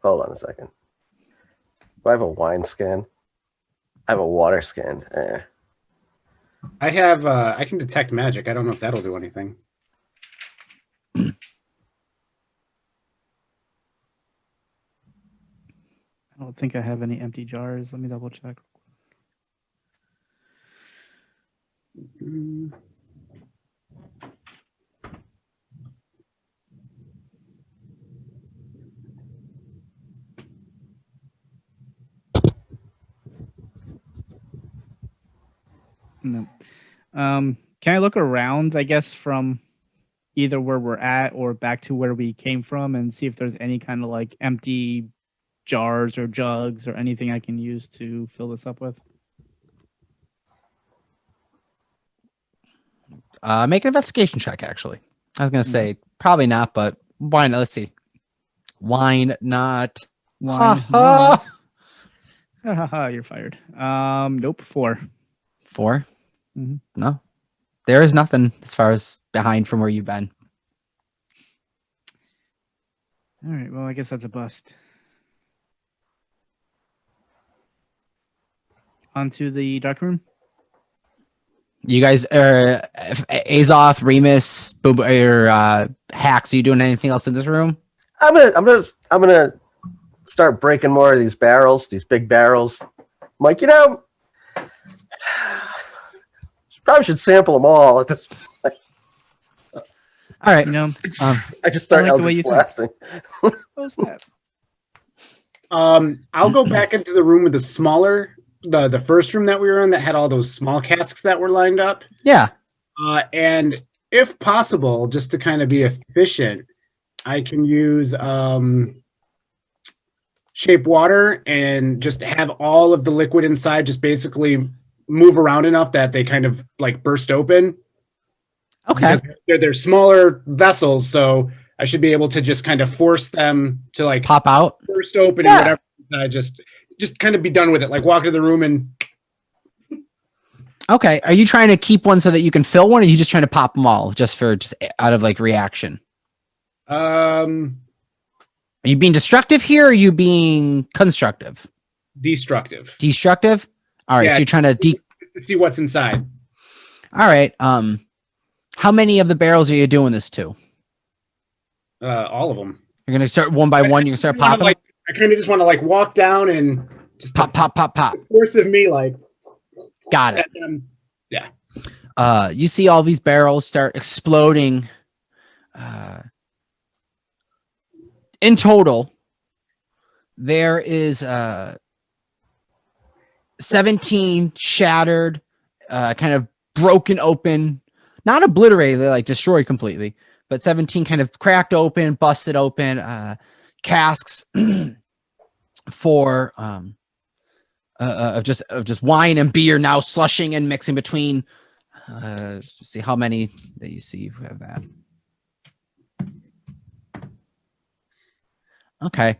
hold on a second. Do I have a wine skin? I have a water skin. I have. I can detect magic. I don't know if that'll do anything. I don't think I have any empty jars. Let me double check. No. Can I look around, I guess, from either where we're at or back to where we came from and see if there's any kind of like empty jars or jugs or anything I can use to fill this up with? Make an investigation check, actually. I was going to say probably not, but why not? Let's see. Why not? Why not? You're fired. Nope, 4. 4? Mm-hmm. No. There is nothing as far as behind from where you've been. All right, well, I guess that's a bust. Onto the dark room. You guys are Azoth, Remus, Hacks. Are you doing anything else in this room? I'm gonna start breaking more of these barrels, these big barrels. I'm like, probably should sample them all at this point. All right. I just start Eldritch blasting. Oh, snap. I'll go back into the room with the smaller, the first room that we were in that had all those small casks that were lined up. Yeah. And if possible, just to kind of be efficient, I can use shape water and just have all of the liquid inside just basically move around enough that they kind of like burst open. Okay. They're smaller vessels, so I should be able to just kind of force them to like pop out, burst open, and whatever. Just kind of be done with it. Like walk into the room and. Okay. Are you trying to keep one so that you can fill one, or are you just trying to pop them all just out of like reaction? Are you being destructive here, or are you being constructive? Destructive. Destructive? All right, so you're trying to just to see what's inside. All right. How many of the barrels are you doing this to? All of them. You're gonna start one by one. You're gonna start popping. I kind of just want to like walk down and just pop. Force of me, like. Got it. Yeah. You see all these barrels start exploding. In total, there is 17 shattered, kind of broken open, not obliterated, they're like destroyed completely, but 17 kind of cracked open, busted open, casks for of just wine and beer now slushing and mixing between. Let's see how many that you see. You have that. Okay.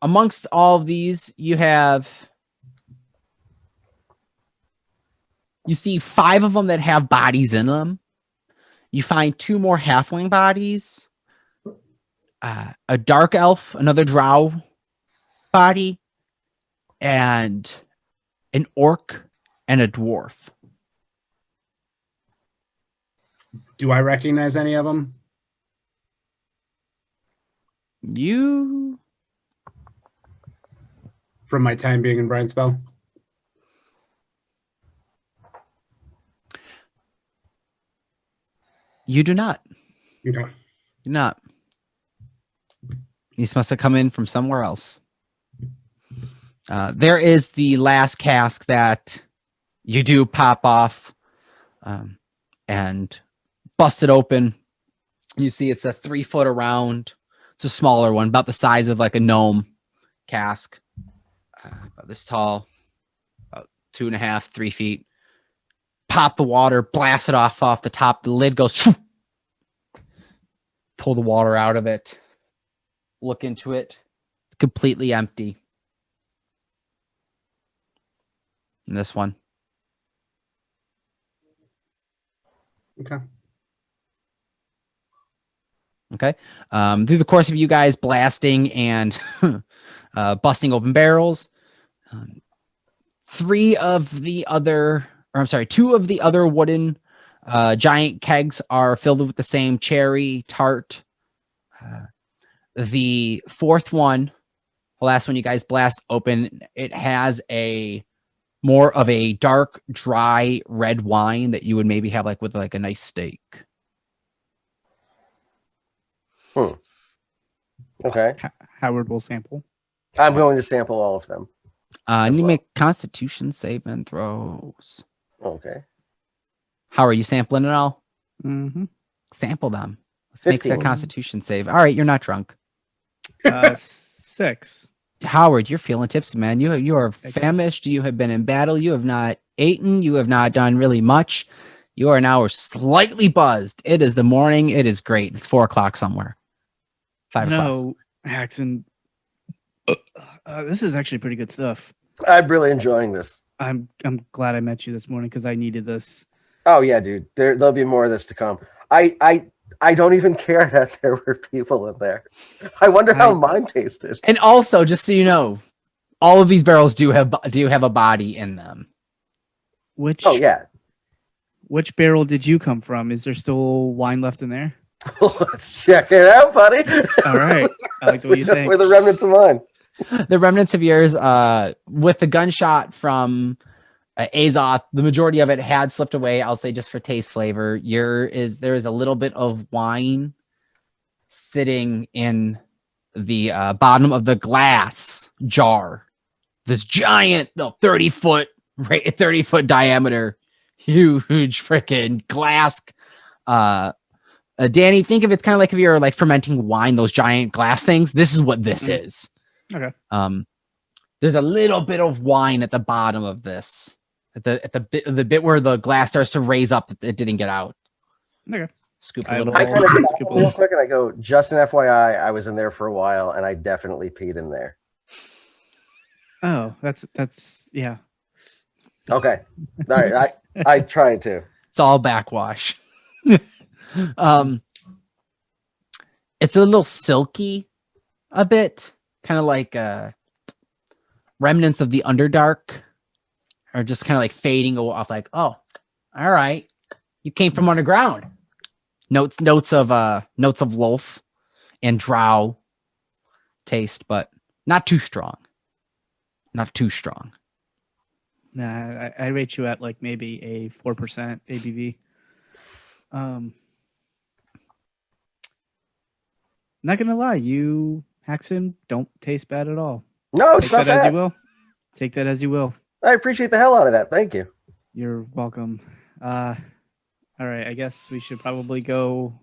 Amongst all of these, you see 5 of them that have bodies in them. You find 2 more halfling bodies, a dark elf, another drow body, and an orc and a dwarf. Do I recognize any of them? You From my time being in Brian's Spell? You do not. Okay. Do not. These must have come in from somewhere else. There is the last cask that you do pop off and bust it open. You see it's a 3 foot around. It's a smaller one, about the size of like a gnome cask. About this tall, about 2.5, 3 feet. Pop the water, blast it off the top. The lid goes. Shoo! Pull the water out of it. Look into it. Completely empty. And this one. Okay. Okay. Through the course of you guys blasting and busting open barrels, 2 of the other wooden giant kegs are filled with the same cherry tart. The 4th one, the last one you guys blast open, it has more of a dark, dry red wine that you would maybe have like with like a nice steak. Okay. Howard will sample. I'm going to sample all of them. And you make Constitution saving throws. Okay. How are you sampling it all? Mm-hmm. Sample them. Let's make 15. that Constitution save. All right, you're not drunk. 6. Howard, you're feeling tipsy, man. You are famished. You have been in battle. You have not eaten. You have not done really much. You are now slightly buzzed. It is the morning. It is great. It's 4 o'clock somewhere. 5 o'clock. No, Haxon. This is actually pretty good stuff. I'm really enjoying this. I'm glad I met you this morning because I needed this. Oh yeah, dude. There'll be more of this to come. I don't even care that there were people in there. I wonder how mine tasted. And also, just so you know, all of these barrels do have a body in them. Oh yeah. Which barrel did you come from? Is there still wine left in there? Let's check it out, buddy. All right. I like the way you think. Where the remnants of mine. The remnants of yours, with the gunshot from Azoth, the majority of it had slipped away. I'll say just for taste flavor. There is a little bit of wine sitting in the bottom of the glass jar. This giant, 30-foot diameter, huge freaking glass. Danny, think of it's kind of like if you're like fermenting wine, those giant glass things. This is what this is. Okay. There's a little bit of wine at the bottom of this. At the bit where the glass starts to raise up, it didn't get out. Okay. Scoop a little. I kind of Skip a real little. quick and I go, just an FYI, I was in there for a while and I definitely peed in there. Oh, that's yeah. Okay. All right. I tried to. It's all backwash. It's a little silky, a bit, kind of like remnants of the Underdark are just kind of like fading off. Like, oh, all right, you came from underground. Notes of loaf and drow taste, but not too strong. Not too strong. Nah, I rate you at like maybe a 4% ABV. Not gonna lie, you Haxon don't taste bad at all. No, it's Take not that as bad. you will. Take that as you will. I appreciate the hell out of that. Thank you. You're welcome. All right, I guess we should probably go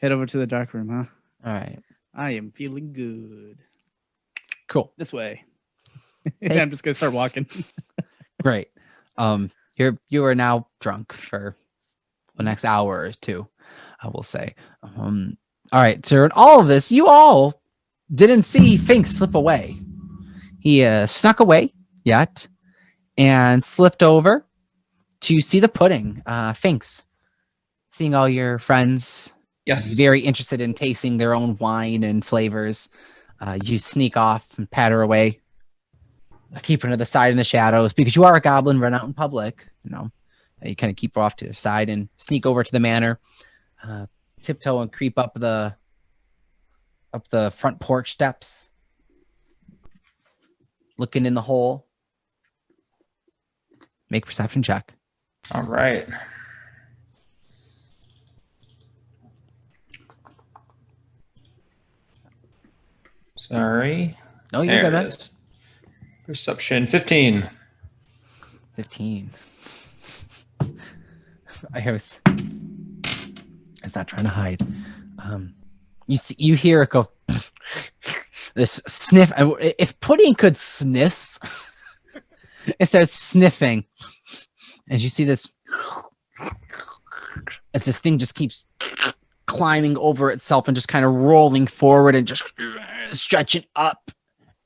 Head over to the dark room, huh? All right. I am feeling good. Cool. This way. Hey. I'm just gonna start walking. Great. You are now drunk for the next hour or two, I will say. All right. So in all of this, you all didn't see Fink slip away. He snuck away yet and slipped over to see the pudding. Finks, seeing all your friends very interested in tasting their own wine and flavors. You sneak off and patter away, keeping to the side in the shadows because you are a goblin run out in public. You kind of keep off to the side and sneak over to the manor, tiptoe and creep up the front porch steps, looking in the hole. Make a perception check. All right. Sorry. No, you're There good. it Man. is. Perception 15. 15. It's not trying to hide. You hear it go. This sniff. If pudding could sniff, it starts sniffing, and you see this as this thing just keeps climbing over itself and just kind of rolling forward and just stretching up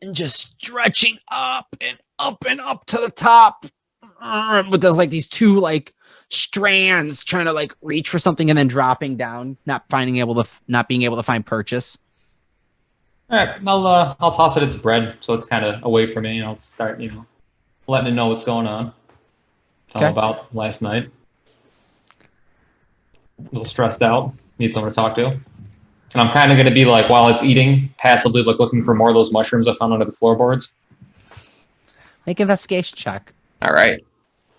and just stretching up and up and up to the top. But there's like these two like strands trying to like reach for something and then dropping down, not being able to find purchase. All right, I'll toss it its bread so it's kind of away from me. I'll start, letting it know what's going on. Tell Okay. about last night. A little stressed out. Need someone to talk to. And I'm kind of going to be like, while it's eating, passively like looking for more of those mushrooms I found under the floorboards. Make an investigation check. All right.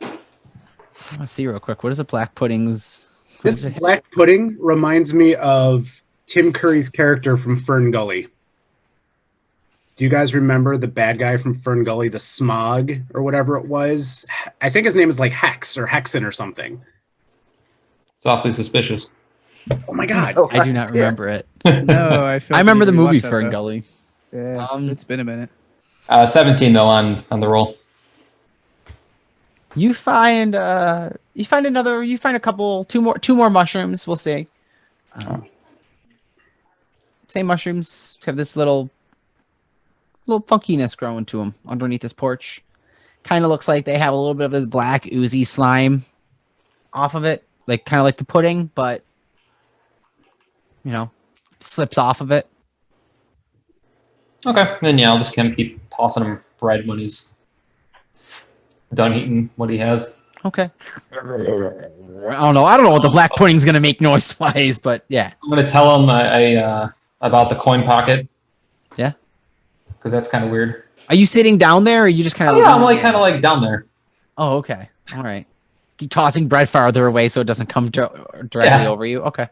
I want to see real quick. What is a black pudding's? This black pudding reminds me of Tim Curry's character from Fern Gully. Do you guys remember the bad guy from Fern Gully, the Smog or whatever it was? I think his name is like Hex or Hexen or something. It's awfully suspicious. Oh my god. No, I do not remember it. No, I remember the movie Fern Fern Gully. Yeah, it's been a minute. 17 though on the roll. You find two more mushrooms. We'll see. Same mushrooms have this little funkiness growing to them underneath this porch. Kind of looks like they have a little bit of this black oozy slime off of it, like kind of like the pudding, but slips off of it. Okay, then I'll just kind of keep tossing him bread when he's done eating what he has. Okay. I don't know what the black pudding's gonna make noise wise, but yeah. I'm gonna tell him about the coin pocket. Yeah. Because that's kind of weird. Are you sitting down there, or are you just kind of? Yeah, I'm like kind of like down there. Oh, okay. All right. Keep tossing bread farther away so it doesn't come directly over you. Okay.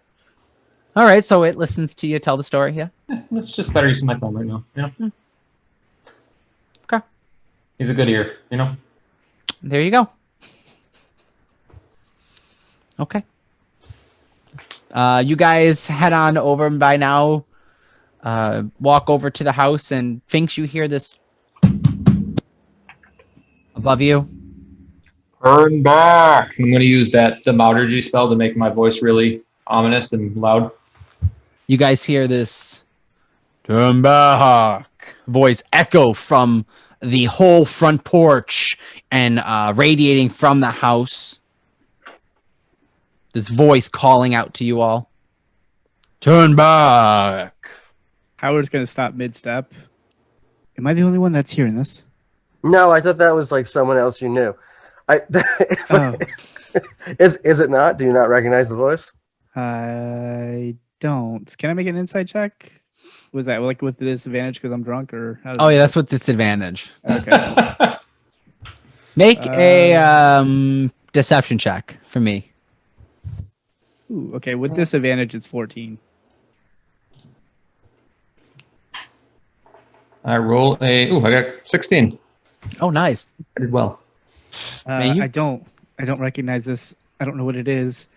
All right. So it listens to you tell the story. Yeah. It's just better using my phone right now. Okay. He's a good ear. There you go. Okay. You guys head on over by now. Walk over to the house, and Finks, you hear this above you. Turn back. I'm going to use the Maudergy spell to make my voice really ominous and loud. You guys hear this turn back voice echo from the whole front porch and radiating from the house. This voice calling out to you all. Turn back. Howard's gonna stop mid-step. Am I the only one that's hearing this? No, I thought that was like someone else you knew. Oh. Is it not? Do you not recognize the voice? I don't. Can I make an insight check? Was that like with disadvantage because I'm drunk, or how does Oh yeah, that's with disadvantage. Okay. Make a deception check for me. Ooh, okay, with disadvantage, it's 14. I roll I got 16. Oh, nice. I did well. I don't recognize this. I don't know what it is.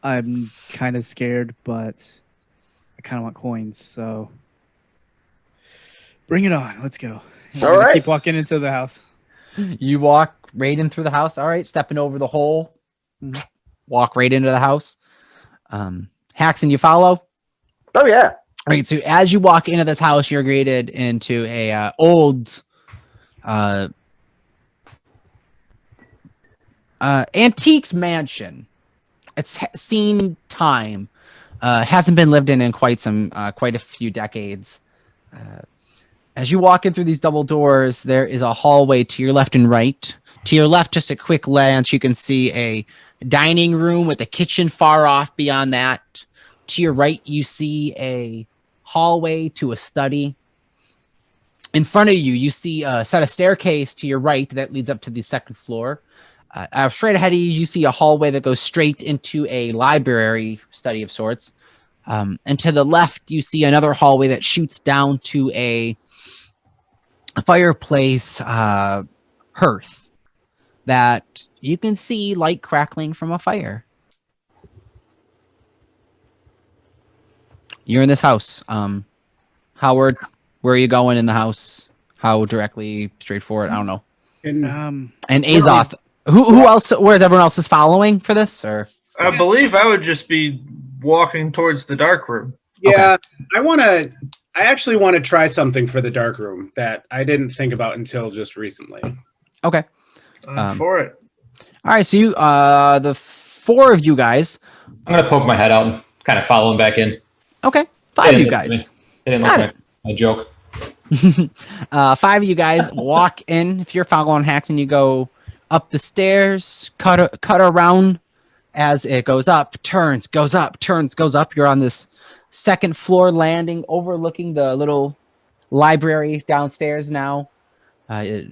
I'm kind of scared, but I kind of want coins, so bring it on. Let's go. And All we're gonna right. keep walking into the house. You walk right in through the house. All right, stepping over the hole. Mhm. Walk right into the house. Haxon, you follow? Oh yeah. All right, so as you walk into this house, you're greeted into a old antique mansion. It's seen time. Hasn't been lived in quite a few decades. As you walk in through these double doors, there is a hallway to your left and right. To your left, just a quick glance, you can see a dining room with a kitchen far off beyond that. To your right, you see a hallway to a study. In front of you, you see a set of staircase to your right that leads up to the second floor. Straight ahead of you, you see a hallway that goes straight into a library study of sorts. And to the left, you see another hallway that shoots down to a fireplace hearth that you can see light crackling from a fire. You're in this house. Howard, where are you going in the house? How directly straightforward? I don't know. And And Azoth. Who else? Where is everyone else is following for this? Or I believe I would just be walking towards the dark room. yeah, I actually want to try something for the dark room that I didn't think about until just recently. okay. I'm for it. All right. So you, the four of you guys. I'm gonna poke my head out and kind of follow him back in. Okay. They Five of didn't you listen to me. guys. They didn't Got like my joke. Five of you guys walk in. If you're following Haxon, you go up the stairs, cut around as it goes up, turns, goes up, turns, goes up. You're on this second floor landing overlooking the little library downstairs now.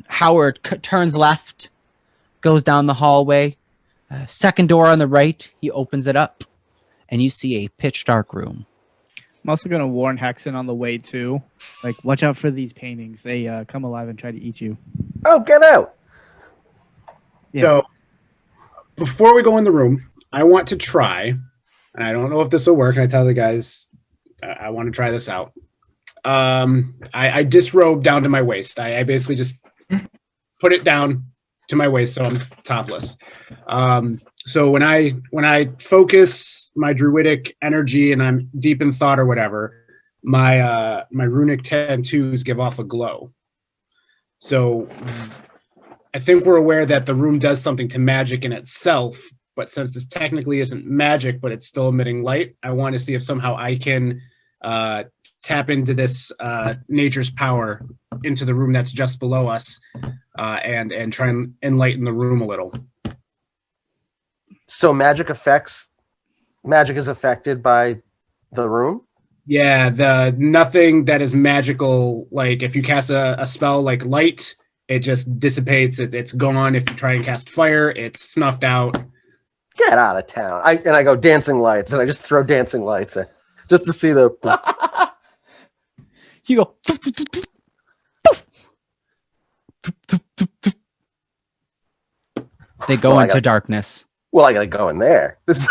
Howard turns left, goes down the hallway. Second door on the right, he opens it up, and you see a pitch dark room. I'm also gonna warn Haxon on the way too. Like, watch out for these paintings. They come alive and try to eat you. Oh, get out. Yeah. So before we go in the room, I want to try, and I don't know if this will work. And I tell the guys, I want to try this out. I disrobe down to my waist. I basically just put it down to my waist, so I'm topless. So when I focus my druidic energy and I'm deep in thought or whatever, my runic tattoos give off a glow. So I think we're aware that the room does something to magic in itself, but since this technically isn't magic, but it's still emitting light, I want to see if somehow I can tap into this nature's power into the room that's just below us, and try and enlighten the room a little. So magic is affected by the room? Yeah, nothing that is magical, like if you cast a spell like light, it just dissipates, it's gone. If you try and cast fire, it's snuffed out. Get out of town. I go dancing lights, and I just throw dancing lights in, just to see the... You go. They go into darkness. Well, I gotta go in there. This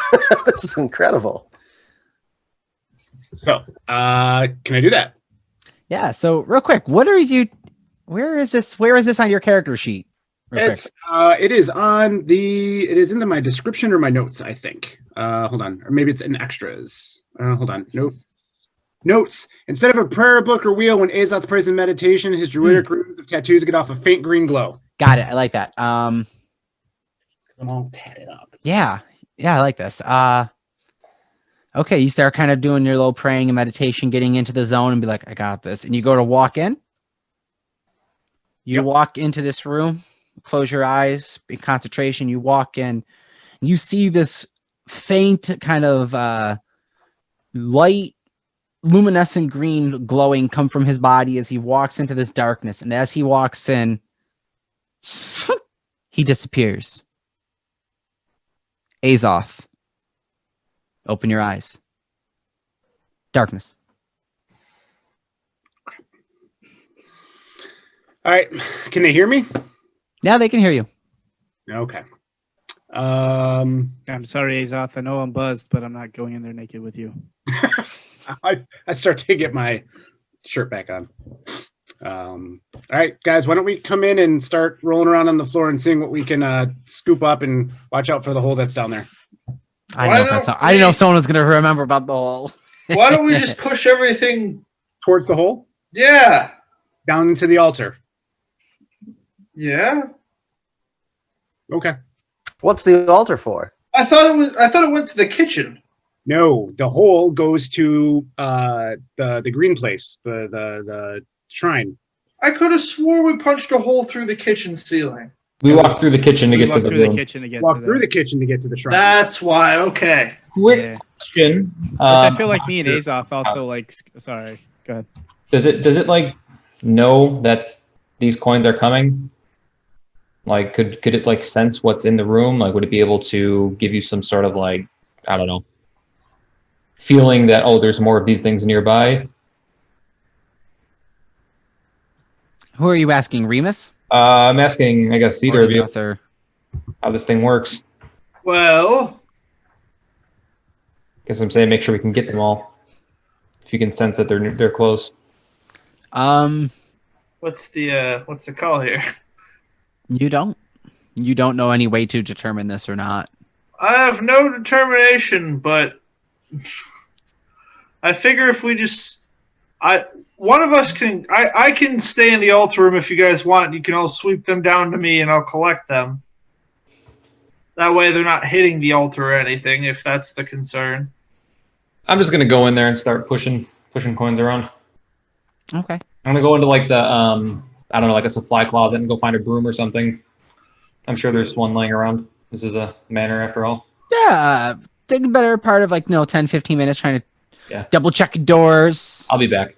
is incredible. So, can I do that? Yeah. So real quick, where is this on your character sheet? Real quick. It is in my description or my notes, I think. Hold on. Or maybe it's in extras. Hold on. Notes. Instead of a prayer book or wheel, when Azoth prays in meditation, his druidic runes of tattoos get off a faint green glow. Got it. I like that. I'm all tatted up. Yeah, I like this. Okay, you start kind of doing your little praying and meditation, getting into the zone, and be like, I got this. And you go to walk in. You walk into this room, close your eyes, be concentration. You walk in, you see this faint kind of light, luminescent green glowing come from his body as he walks into this darkness. And as he walks in, he disappears. Azoth, open your eyes. Darkness. All right. Can they hear me? Yeah, they can hear you. Okay. I'm sorry, Azoth. I know I'm buzzed, but I'm not going in there naked with you. I start to get my shirt back on. All right, guys, why don't we come in and start rolling around on the floor and seeing what we can scoop up, and watch out for the hole that's down there. I didn't know if someone was going to remember about the hole. Why don't we just push everything towards the hole? Yeah. Down into the altar. Yeah. Okay. What's the altar for? I thought it went to the kitchen. No, the hole goes to the green place, the shrine. I could have swore we punched a hole through the kitchen ceiling. We walked through the kitchen to get to the room. the kitchen to get Walk to through the kitchen to get to the shrine. That's why. Okay. Quick question. Which I feel like me and Azoth also like. Sorry, go ahead. Does it like know that these coins are coming? Like, could it like sense what's in the room? Like, would it be able to give you some sort of like, I don't know, feeling that, oh, there's more of these things nearby? Who are you asking, Remus? I'm asking, I guess, either of you how this thing works. Well, Guess I'm saying make sure we can get them all. If you can sense that they're close. what's the call here? You don't know any way to determine this or not. I have no determination, but I figure if we just one of us can I can stay in the altar room if you guys want. You can all sweep them down to me and I'll collect them. That way they're not hitting the altar or anything, if that's the concern. I'm just gonna go in there and start pushing coins around. Okay. I'm gonna go into like the I don't know, like a supply closet and go find a broom or something. I'm sure there's one laying around. This is a manor after all. Yeah, take a better part of 10, 15 minutes trying to double check doors. I'll be back.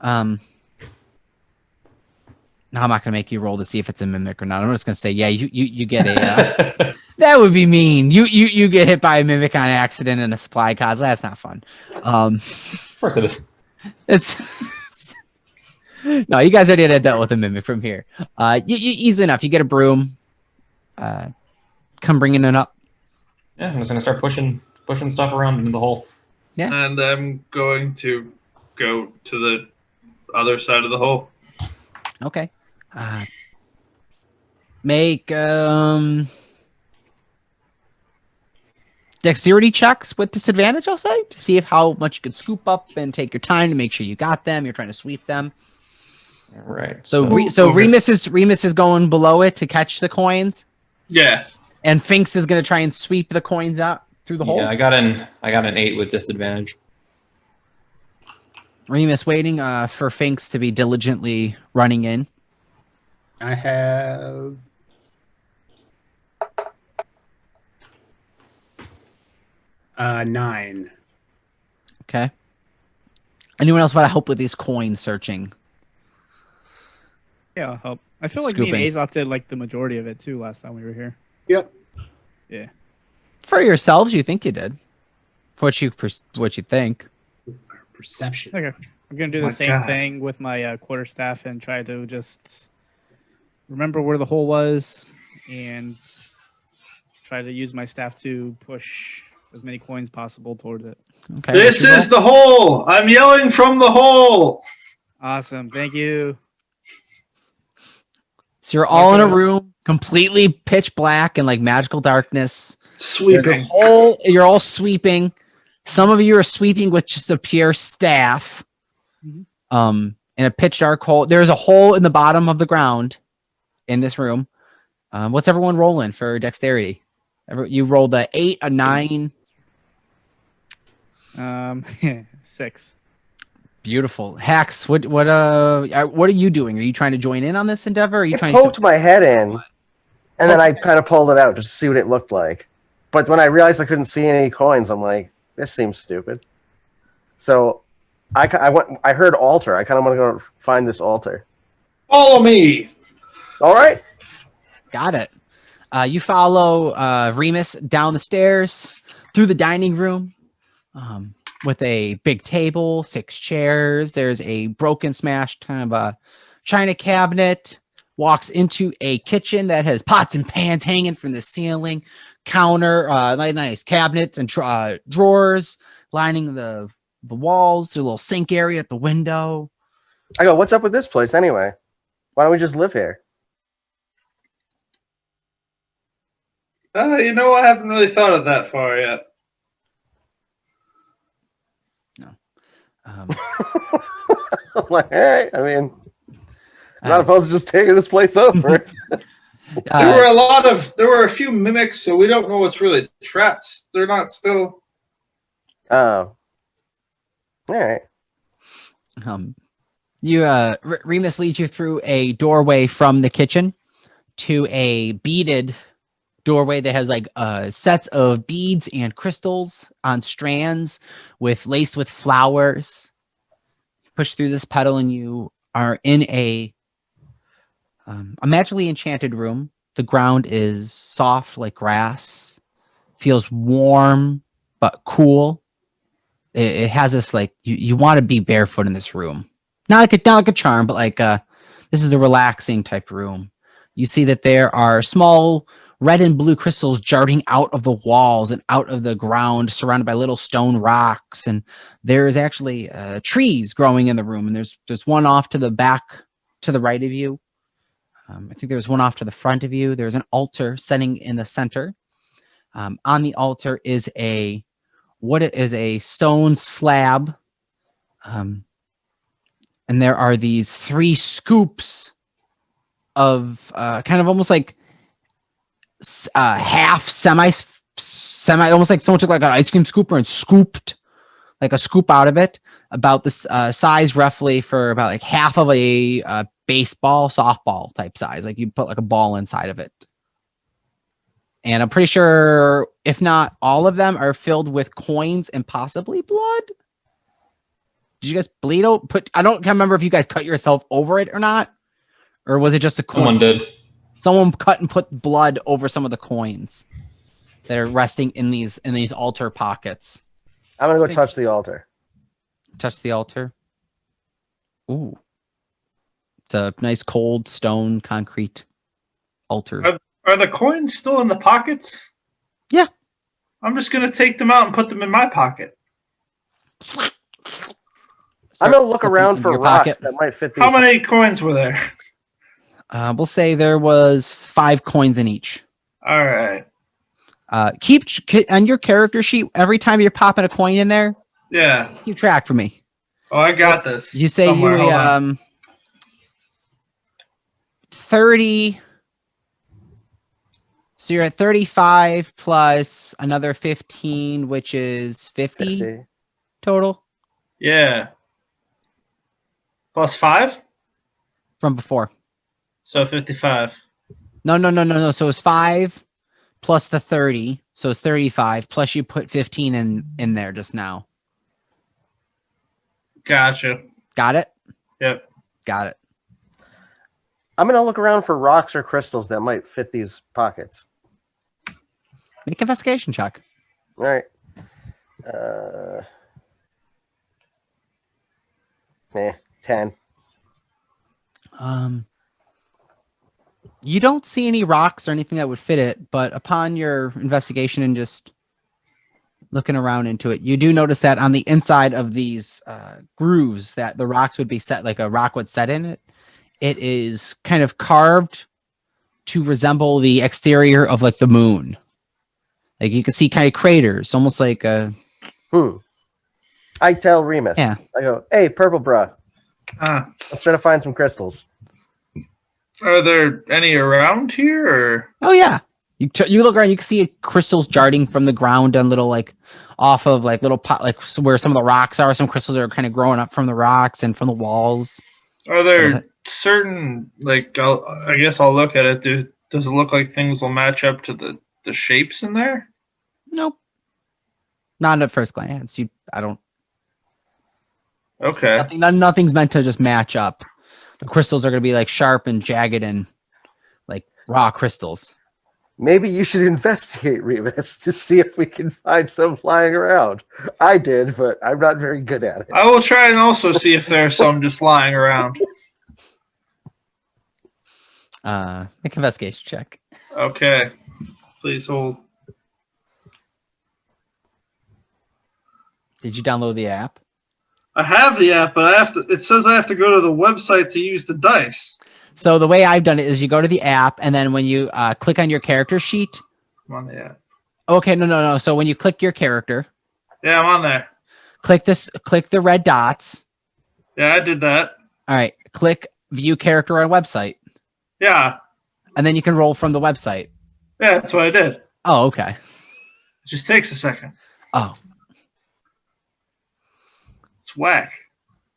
Now I'm not gonna make you roll to see if it's a mimic or not. I'm just gonna say, yeah, you get a. That would be mean. You get hit by a mimic on accident in a supply closet. That's not fun. Of course it is. It's no, you guys already had dealt with a mimic from here. You easy enough. You get a broom. Come bringing it up. Yeah, I'm just gonna start pushing stuff around into the hole. Yeah. And I'm going to go to the other side of the hole. Okay. Make dexterity checks with disadvantage, I'll say, to see how much you can scoop up and take your time to make sure you got them. You're trying to sweep them. All right. So Remus is going below it to catch the coins. Yeah. And Finks is going to try and sweep the coins out through the hole. Yeah, I got an 8 with disadvantage. Remus waiting for Finks to be diligently running in. I have 9. Okay. Anyone else want to help with these coin searching? Yeah, I'll help. I feel like me Scooping. and Azoth did like the majority of it too last time we were here. Yep. Yeah. For yourselves, you think you did. For what you think. Perception. Okay. I'm gonna do My the same God. thing with my quarterstaff and try to just remember where the hole was and try to use my staff to push as many coins possible towards it. Okay. This what's your is the hole. I'm yelling from the hole. Awesome. Thank you. So you're all in a room, completely pitch black and magical darkness. Sweeping. You're all sweeping. Some of you are sweeping with just a pure staff. Mhm. In a pitch dark hole. There's a hole in the bottom of the ground in this room. What's everyone rolling for dexterity? You rolled a 8, a 9. 6. Beautiful. Hax, what are you doing? Are you trying to join in on this endeavor? Or are you I trying poked my head in, and then I kind of pulled it out just to see what it looked like. But when I realized I couldn't see any coins, I'm like, this seems stupid. So I heard altar. I kind of want to go find this altar. Follow me. All right. Got it. You follow Remus down the stairs through the dining room with a big table, 6 chairs. There's a broken, smashed kind of a china cabinet, walks into a kitchen that has pots and pans hanging from the ceiling, counter, nice cabinets and drawers lining the walls, a little sink area at the window. I go, what's up with this place anyway? Why don't we just live here? You know, I haven't really thought of that far yet. Um, I'm like, hey, I mean, I'm not opposed to just taking this place over. There were a few mimics, so we don't know what's really traps. They're not still. Oh. All right. Remus leads you through a doorway from the kitchen to a beaded doorway that has like sets of beads and crystals on strands laced with flowers. Push through this pedal and you are in a magically enchanted room. The ground is soft like grass, feels warm but cool. It has this like you want to be barefoot in this room. Not like a charm, but like this is a relaxing type room. You see that there are small red and blue crystals darting out of the walls and out of the ground, surrounded by little stone rocks. And there's actually trees growing in the room. And there's one off to the back, to the right of you. I think there's one off to the front of you. There's an altar setting in the center. On the altar is a stone slab. And there are these 3 scoops of kind of almost like half semi, almost like someone took like an ice cream scooper and scooped like a scoop out of it, about this size roughly for about like half of a baseball, softball type size. Like you put like a ball inside of it. And I'm pretty sure, if not all of them, are filled with coins and possibly blood. Did you guys bleed out? I can't remember if you guys cut yourself over it or not, or was it just a coin? Someone did. Someone cut and put blood over some of the coins that are resting in these altar pockets. I'm gonna go touch the altar. Touch the altar. Ooh, it's a nice cold stone concrete altar. Are the coins still in the pockets? Yeah. I'm just gonna take them out and put them in my pocket. I'm gonna look around for rocks pocket. that might fit these. How many coins were there? We'll say there was 5 coins in each. All right. Keep on your character sheet every time you're popping a coin in there. Yeah. Keep track for me. Oh, I got this. You say somewhere. you 30. So you're at 35 plus another 15, which is 50 total. Yeah. Plus 5? From before. So 55. No. So it's 5 plus the 30. So it's 35 plus you put 15 in there just now. Gotcha. Got it? Yep. Got it. I'm gonna look around for rocks or crystals that might fit these pockets. Make an investigation check. All right. 10. You don't see any rocks or anything that would fit it, but upon your investigation and just looking around into it, you do notice that on the inside of these grooves that the rocks would be set, like a rock would set in it, it is kind of carved to resemble the exterior of like the moon. Like you can see kind of craters, almost like a... I tell Remus. Yeah. I go, hey, purple bra. Let's try to find some crystals. Are there any around here? Or? Oh, yeah. You look around, you can see crystals darting from the ground and little like off of like little pot, like where some of the rocks are. Some crystals are kind of growing up from the rocks and from the walls. Are there certain, like, I guess I'll look at it. Does it look like things will match up to the shapes in there? Nope. Not at first glance. I don't. Okay. Nothing's meant to just match up. The crystals are going to be like sharp and jagged and like raw crystals. Maybe you should investigate, Remus, to see if we can find some flying around. I did, but I'm not very good at it. I will try and also see if there are some just lying around. Make an investigation check. Okay. Please hold. Did you download the app? I have the app, but it says I have to go to the website to use the dice. So the way I've done it is you go to the app, and then when you click on your character sheet. I'm on the app. Okay, no. So when you click your character, Yeah, I'm on there. click the red dots. Yeah, I did that. All right, click view character on website, Yeah. and then you can roll from the website. Yeah, that's what I did. It Oh, okay. just takes a second. Oh, It's whack.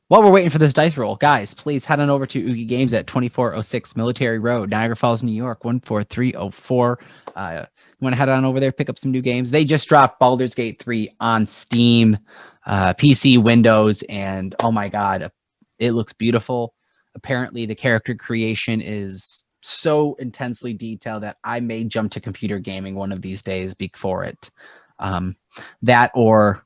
while we're waiting for this dice roll, guys, please head on over to Oogie Games at 2406 Military Road, Niagara Falls, New York, 14304. You want to head on over there, pick up some new games. They just dropped Baldur's Gate 3 on Steam, PC, Windows, and oh my God, it looks beautiful. Apparently, the character creation is so intensely detailed that I may jump to computer gaming one of these days before it. That or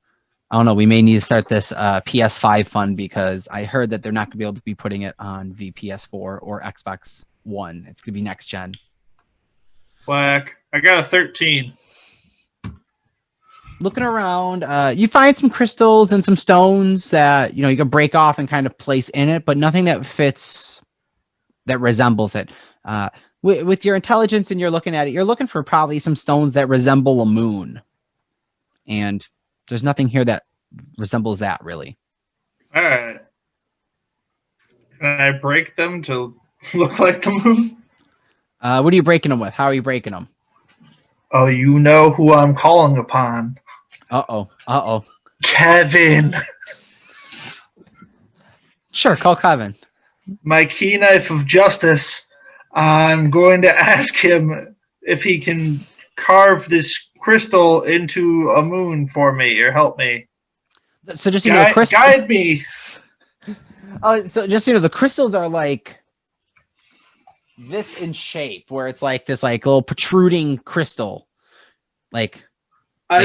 I don't know. We may need to start this PS5 fund because I heard that they're not going to be able to be putting it on the PS4 or Xbox One. It's going to be next gen. Whack. I got a 13. Looking around, you find some crystals and some stones that you can break off and kind of place in it, but nothing that fits that resembles it. With your intelligence and you're looking at it, you're looking for probably some stones that resemble a moon, and there's nothing here that resembles that really. All right. Can I break them to look like the moon? What are you breaking them with? How are you breaking them? Oh, you know who I'm calling upon. Uh-oh. Kevin. Sure, call Kevin. My key knife of justice. I'm going to ask him if he can carve this crystal into a moon for me or help me. So just the crystal. Guide me. Oh, so just the crystals are like this in shape, where it's like this like little protruding crystal. I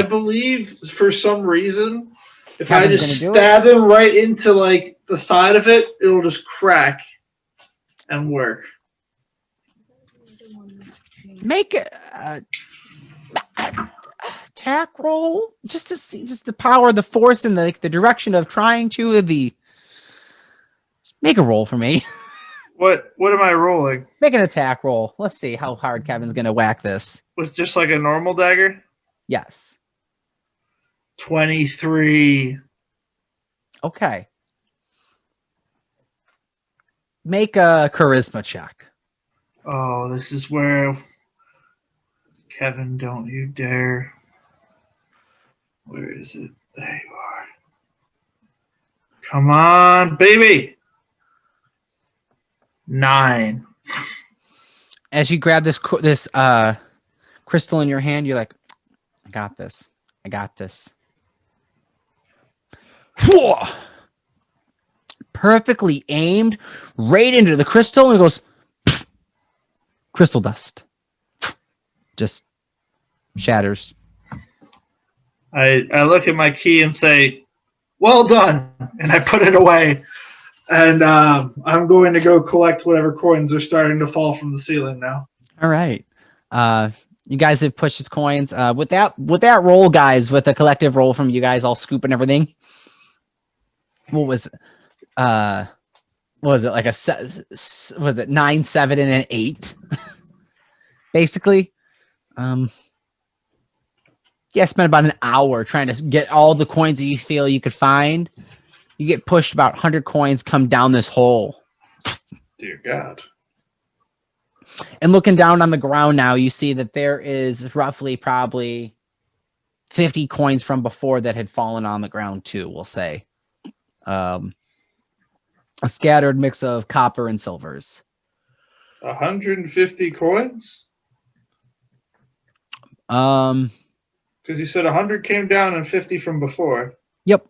believe for some reason, if Kevin's I just gonna do stab him right into like the side of it, it'll just crack and work. Make a attack roll just to see the power, the force, and the direction of trying to just make a roll for me. What am I rolling? Make an attack roll. Let's see how hard Kevin's gonna whack this. With just like a normal dagger? Yes. 23. Okay. Make a charisma check. Oh, this is where Kevin, don't you dare. Where is it? There you are. Come on, baby. 9. As you grab this crystal in your hand, you're like, I got this. Perfectly aimed right into the crystal, and it goes crystal dust. Just shatters. I look at my key and say, well done, and I put it away. And I'm going to go collect whatever coins are starting to fall from the ceiling now. All right. You guys have pushed his coins. With that roll, guys, with a collective roll from you guys all scooping everything. What was it like was it 9, 7, and an 8? Basically. Yeah, spent about an hour trying to get all the coins that you feel you could find. You get pushed about 100 coins come down this hole. Dear God. And looking down on the ground now, you see that there is roughly probably 50 coins from before that had fallen on the ground too, we'll say. A scattered mix of copper and silvers. 150 coins? Because you said 100 came down and 50 from before. Yep.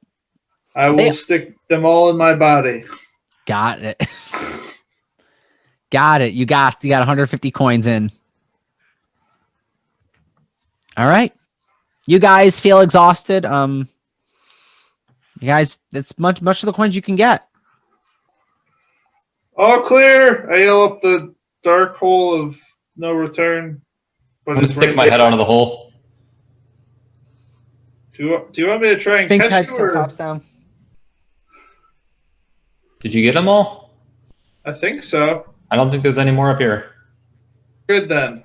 I will stick them all in my body. Got it. Got it. You got 150 coins in. All right. You guys feel exhausted. You guys, that's much of the coins you can get. All clear. I yell up the dark hole of no return. But I'm gonna it's stick right my there. head out of the hole. Do you want me to try and Fink's catch head you? still Or? pops down. Did you get them all? I think so. I don't think there's any more up here. Good then.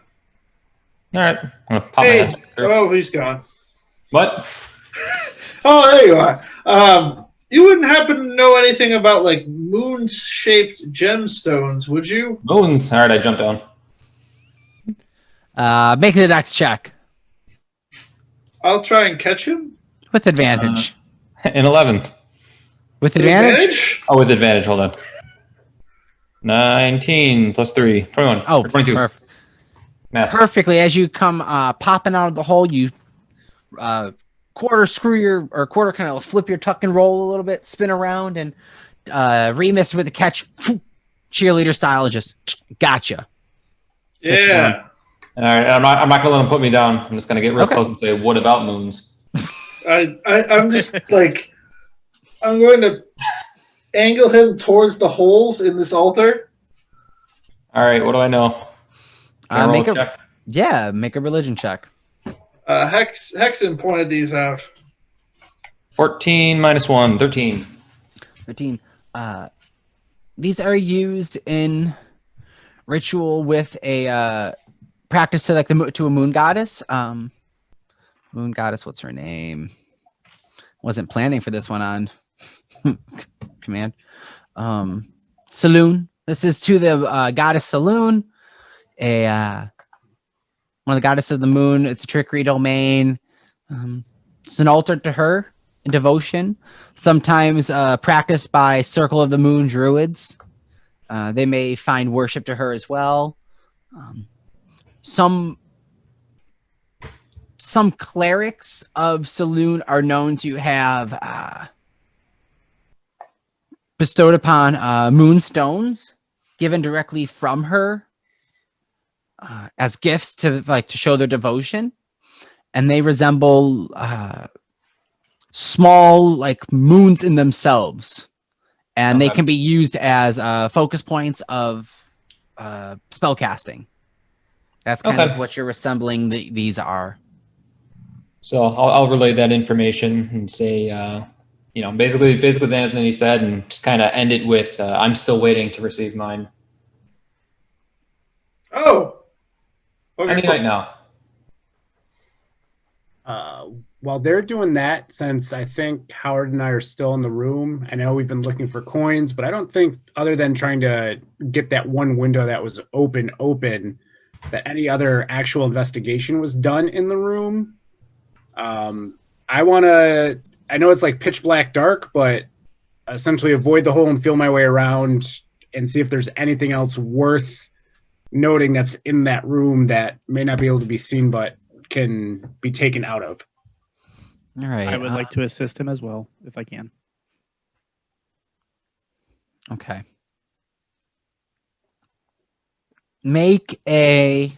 All right, I'm gonna pop my Hey, head through. oh, he's gone. What? Oh, there you are. You wouldn't happen to know anything about like moon-shaped gemstones, would you? Moons. All right, I jumped down. Make the next check I'll try and catch him. with advantage. An 11. With advantage? Oh, with advantage. Hold on. 19 plus 3. 21. Oh, Or 22. perfect. Math. Perfectly. As you come popping out of the hole, you quarter kind of flip your tuck and roll a little bit, spin around, and Remus with the catch, cheerleader style, just gotcha. Sits you down. Yeah. All right, I'm not gonna let him put me down. I'm just gonna get real Okay. close and say, "What about moons?" I'm just like, I'm going to angle him towards the holes in this altar. All right, what do I know? Can I roll Make a a check? make a religion check. Hexen pointed these out. 14 minus 1, 13. 13. These are used in ritual with a practice to to a moon goddess. Moon goddess, what's her name? Wasn't planning for this one on command. Saloon. This is to the goddess Saloon, one of the goddesses of the moon. It's a trickery domain. It's an altar to her in devotion. Sometimes practiced by Circle of the Moon druids. They may find worship to her as well. Some clerics of Saloon are known to have bestowed upon moonstones given directly from her as gifts to show their devotion, and they resemble small moons in themselves, and they Okay. can be used as focus points of spell casting. That's kind Okay. of what you're resembling these are. So I'll relay that information and say, basically what Anthony said, and just kind of end it with, "I'm still waiting to receive mine." Oh. Okay, Any cool. night now. While they're doing that, since I think Howard and I are still in the room, I know we've been looking for coins, but I don't think, other than trying to get that one window that was open, that any other actual investigation was done in the room. I know it's like pitch black dark, but essentially avoid the hole and feel my way around and see if there's anything else worth noting that's in that room that may not be able to be seen, but can be taken out of. All right. I would like to assist him as well, if I can. Okay. Make a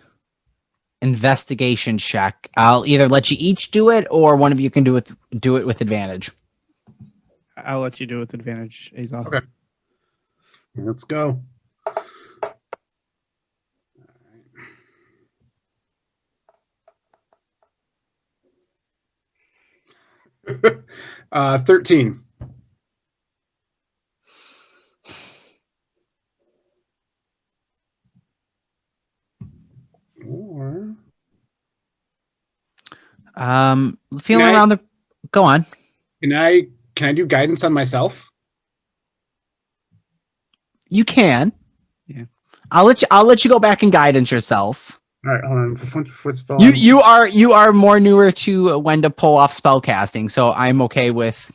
investigation check. I'll either let you each do it, or one of you can do it with advantage. I'll let you do it with advantage, Azoth. Okay. Let's go. 13. Or Feeling around the. Go on. can I do guidance on myself? You can. Yeah. I'll let you go back and guidance yourself. All right, hold on. You are more newer to when to pull off spell casting, so I'm okay with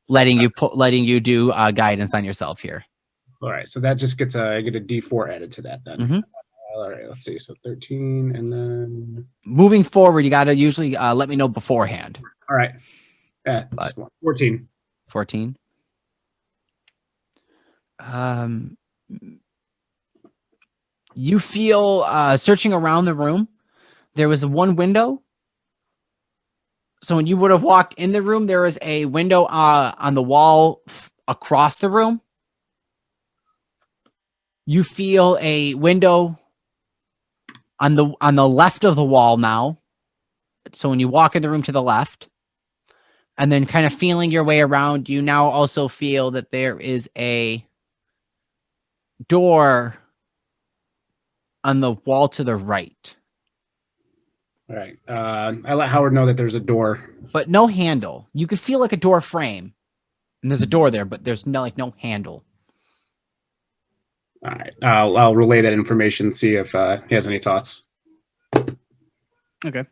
letting you do guidance on yourself here. All right, so that just gets I get a D4 added to that then. Mhm. All right, let's see. So 13, and then Moving forward, you got to usually let me know beforehand. all right, But- 14. 14. You feel searching around the room. There was one window. So when you would have walked in the room, there was a window on the wall across the room. You feel a window on the left of the wall now. So when you walk in the room to the left, and then kind of feeling your way around, you now also feel that there is a door on the wall to the right, All right. I let Howard know that there's a door. but no handle. You could feel like a door frame, and there's a door there, but there's no handle. All right. I'll relay that information, see if he has any thoughts. Okay.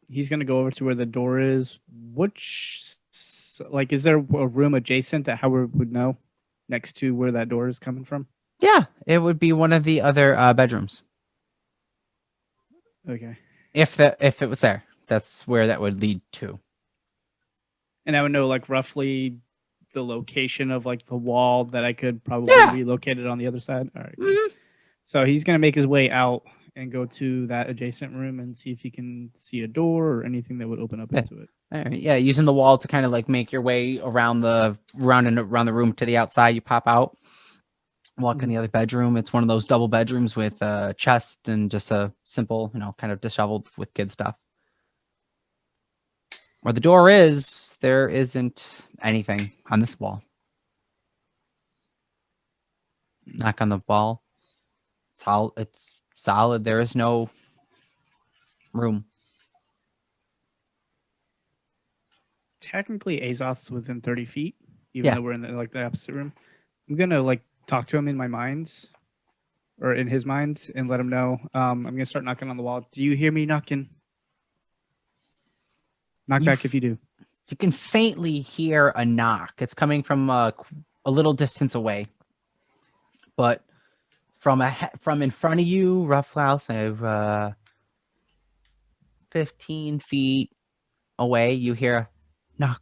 He's gonna go over to where the door is. Is there a room adjacent that Howard would know next to where that door is coming from? Yeah, it would be one of the other bedrooms. Okay. If it was there, that's where that would lead to. And I would know like roughly the location of like the wall that I could probably relocate it on the other side. All right. Mhm. So he's gonna make his way out and go to that adjacent room and see if he can see a door or anything that would open up into it. All right, yeah, using the wall to kind of like make your way around the room to the outside. You pop out, walk in the other bedroom. It's one of those double bedrooms with a chest and just a simple, kind of disheveled with kid stuff. Where the door is, there isn't anything on this wall. Knock on the wall. It's solid. There is no room. Technically, Azoth's within 30 feet, even though we're in the opposite room. I'm gonna talk to him in my minds, or in his minds, and let him know. I'm gonna start knocking on the wall. Do you hear me knocking? Knock back if you do. You can faintly hear a knock. It's coming from a little distance away, but from in front of you, roughly, I'll say 15 feet away, you hear a knock.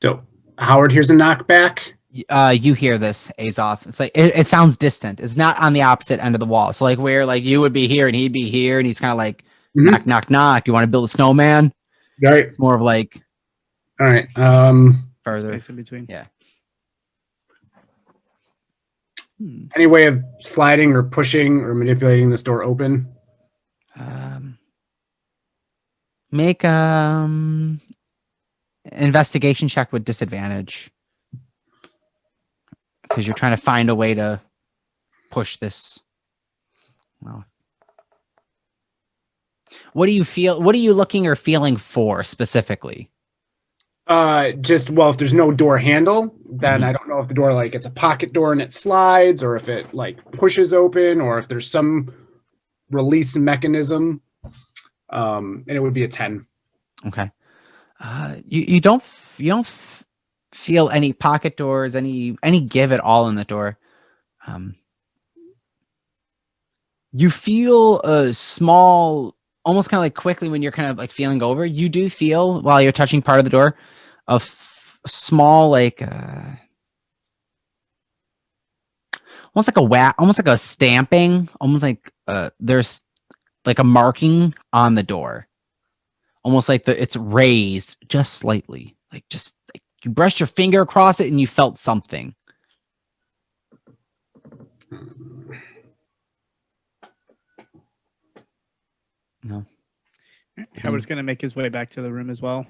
So Howard hears a knockback. You hear this, Azoth. It's like it sounds distant. It's not on the opposite end of the wall. So like where like you would be here and he'd be here, and he's kind of like knock, knock, knock. Do you want to build a snowman? All right. It's more of like All right. further. Space in between. Yeah. Any way of sliding or pushing or manipulating this door open? Make investigation check with disadvantage, because you're trying to find a way to push this. Well, what do you feel? What are you looking or feeling for specifically? If there's no door handle, then I don't know if the door it's a pocket door and it slides, or if it pushes open, or if there's some release mechanism. And it would be a 10. Okay. You don't feel any pocket doors, any give at all in the door. You feel a small, almost kind of quickly when you're kind of feeling over. You do feel while you're touching part of the door, a small almost like a stamping, almost like there's a marking on the door. Almost like it's raised just slightly. You brushed your finger across it and you felt something. No. Howard's going to make his way back to the room as well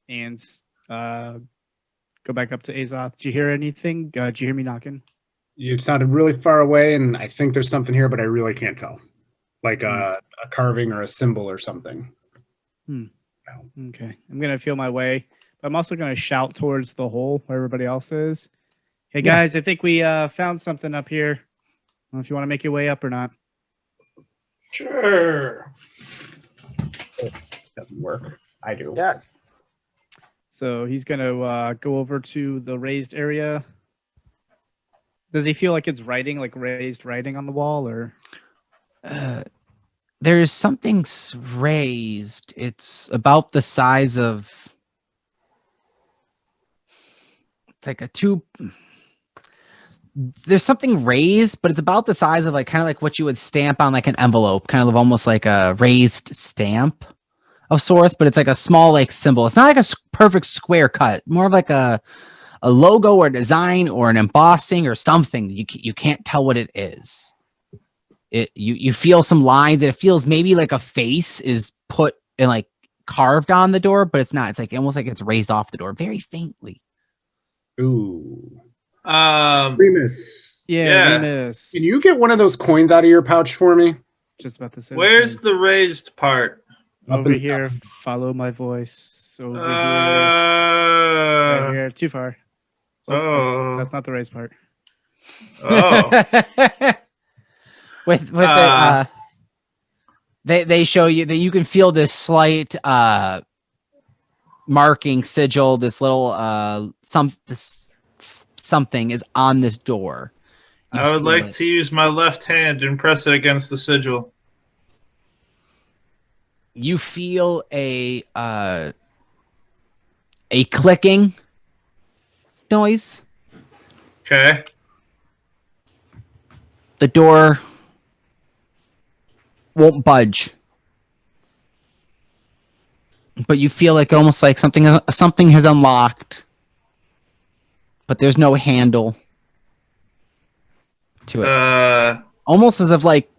and go back up to Azoth. Did you hear anything? Did you hear me knocking? You sounded really far away, and I think there's something here, but I really can't tell. Like a carving or a symbol or something. Okay. I'm going to feel my way. But I'm also going to shout towards the hole where everybody else is. Hey, guys, I think we found something up here. I don't know if you want to make your way up or not. Sure. It doesn't work. I do. Yeah. So he's going to go over to the raised area. Does he feel like it's writing, like raised writing on the wall, or? There's something raised. It's about the size of. It's like a tube. There's something raised, but it's about the size of kind of like what you would stamp on an envelope, kind of almost like a raised stamp. of sorts, but it's like a small like symbol. It's not like a perfect square cut, more of like a logo or design or an embossing or something. You can't tell what it is. You feel some lines. It feels maybe like a face is put and like carved on the door, but it's not. It's like almost like it's raised off the door very faintly. Ooh. Um, Remus, Yeah. Remus. can you get one of those coins out of your pouch for me? Just about to say. where's the raised part? Up over in- here? Follow my voice. Over here. Right here. Too far. Oh. That's not the race part. Oh. with Ah. they show you that you can feel this slight marking sigil, this little something is on this door. You I would feel like it. to use my left hand and press it against the sigil. You feel a clicking noise. Okay. The door won't budge, but you feel like almost like something has unlocked, but there's no handle to it. Almost as if like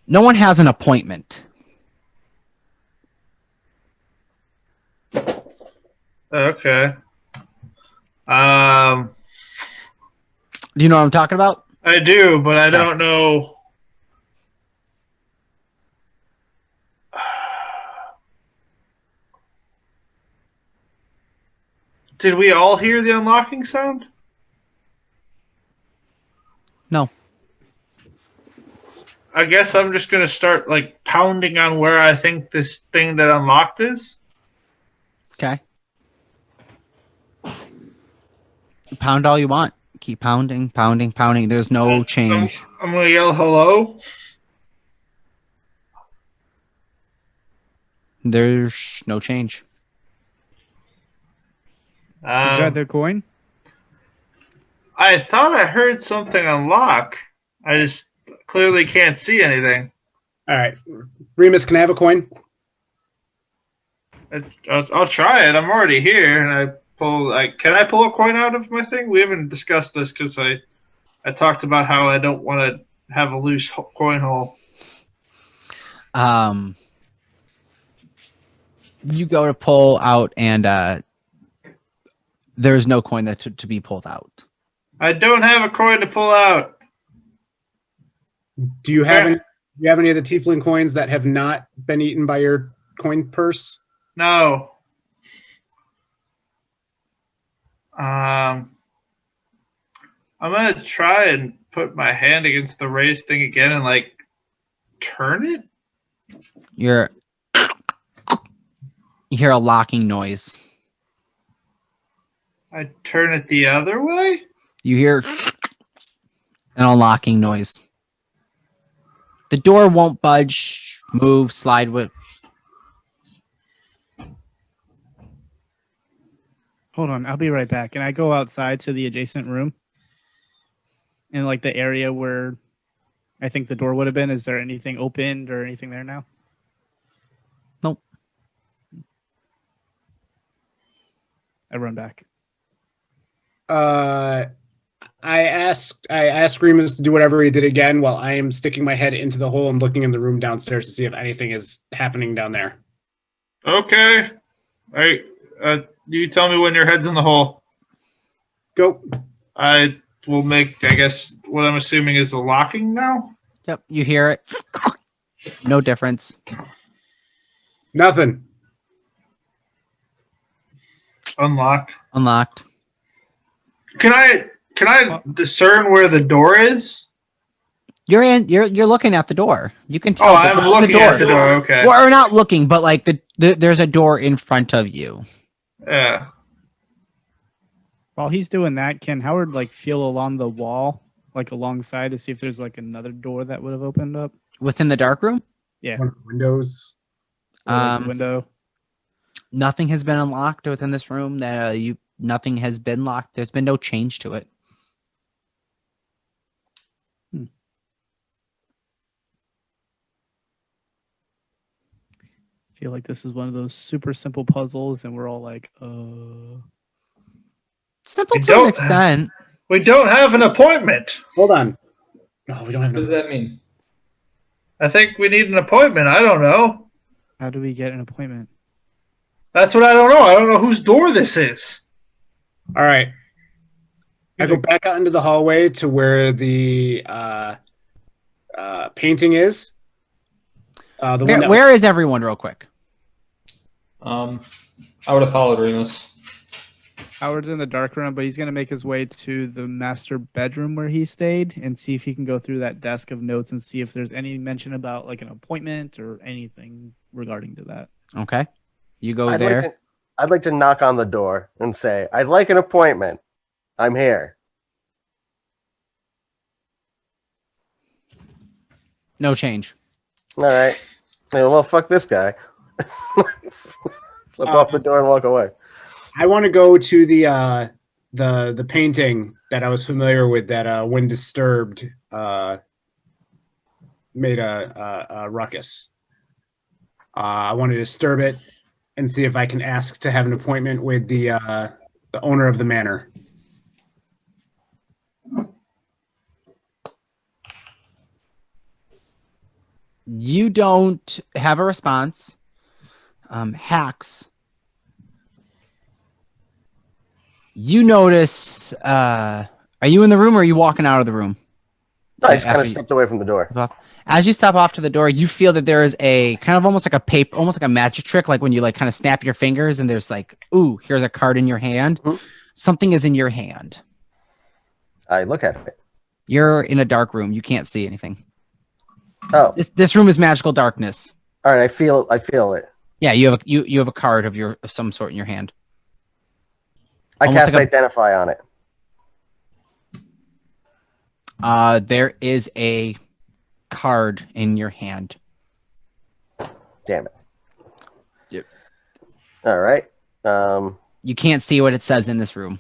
no one has an appointment. Okay. Do you know what I'm talking about? I do, but I don't know. Did we all hear the unlocking sound? No. I guess I'm just gonna start like pounding on where I think this thing that unlocked is. Okay. Pound all you want. Keep pounding, pounding, pounding. There's no change. I'm gonna yell hello. There's no change. Did you add the coin? I thought I heard something unlock. I just clearly can't see anything. All right, Remus, can I have a coin? I'll try it. I'm already here, and I pull. Can I pull a coin out of my thing? We haven't discussed this because I talked about how I don't want to have a loose coin hole. You go to pull out, and there's no coin that to be pulled out. I don't have a coin to pull out. Do you have any of the tiefling coins that have not been eaten by your coin purse? No. I'm gonna try and put my hand against the raised thing again and like turn it. You hear a locking noise. I turn it the other way. You hear an unlocking noise. The door won't budge, move, slide with. Hold on, I'll be right back. Can I go outside to the adjacent room? In like the area where I think the door would have been. Is there anything opened or anything there now? Nope. I run back. I asked Remus to do whatever he did again while I am sticking my head into the hole and looking in the room downstairs to see if anything is happening down there. Okay. All right. You tell me when your head's in the hole. Go. I will make, I guess, what I'm assuming is a locking now. Yep, you hear it. No difference. Nothing. Unlock. Unlocked. Can I discern where the door is? You're looking at the door. You can tell. Oh, that I'm this is looking at the door. Okay. Well, or not looking, but like there's a door in front of you. Yeah. While he's doing that, can Howard like feel along the wall, like alongside, to see if there's like another door that would have opened up? Within the dark room? Yeah. One of the windows. Or, like, the window. Nothing has been unlocked within this room. Nothing has been locked. There's been no change to it. feel like this is one of those super simple puzzles, and we're all like, Simple We to an don't- extent. We don't have an appointment. Hold on. No, we don't have What does no. that mean? I think we need an appointment. I don't know. how do we get an appointment? That's what I don't know. I don't know whose door this is. All right. I go back out into the hallway to where the painting is. The one that Where is everyone, real quick? I would have followed Remus. Howard's in the dark room, but he's going to make his way to the master bedroom where he stayed and see if he can go through that desk of notes and see if there's any mention about like an appointment or anything regarding to that. Okay. You go I'd there. I'd like to knock on the door and say, I'd like an appointment. I'm here. No change. All right. Yeah, well, fuck this guy. Flip off the door and walk away. I want to go to the painting that I was familiar with that when disturbed made a ruckus. I want to disturb it and see if I can ask to have an appointment with the owner of the manor. You don't have a response. Hacks. You notice. Are you in the room or are you walking out of the room? No, I just kind After of you- stepped away from the door. As you step off to the door, you feel that there is a kind of almost like a paper, almost like a magic trick, like when you like kind of snap your fingers and there's like, ooh, here's a card in your hand. Mhm. Something is in your hand. I look at it. You're in a dark room. You can't see anything. Oh, This room is magical darkness. all right. I feel it. Yeah, you have a card of some sort in your hand. I Almost cast like identify on it. There is a card in your hand. Damn it. Yep. All right. You can't see what it says in this room.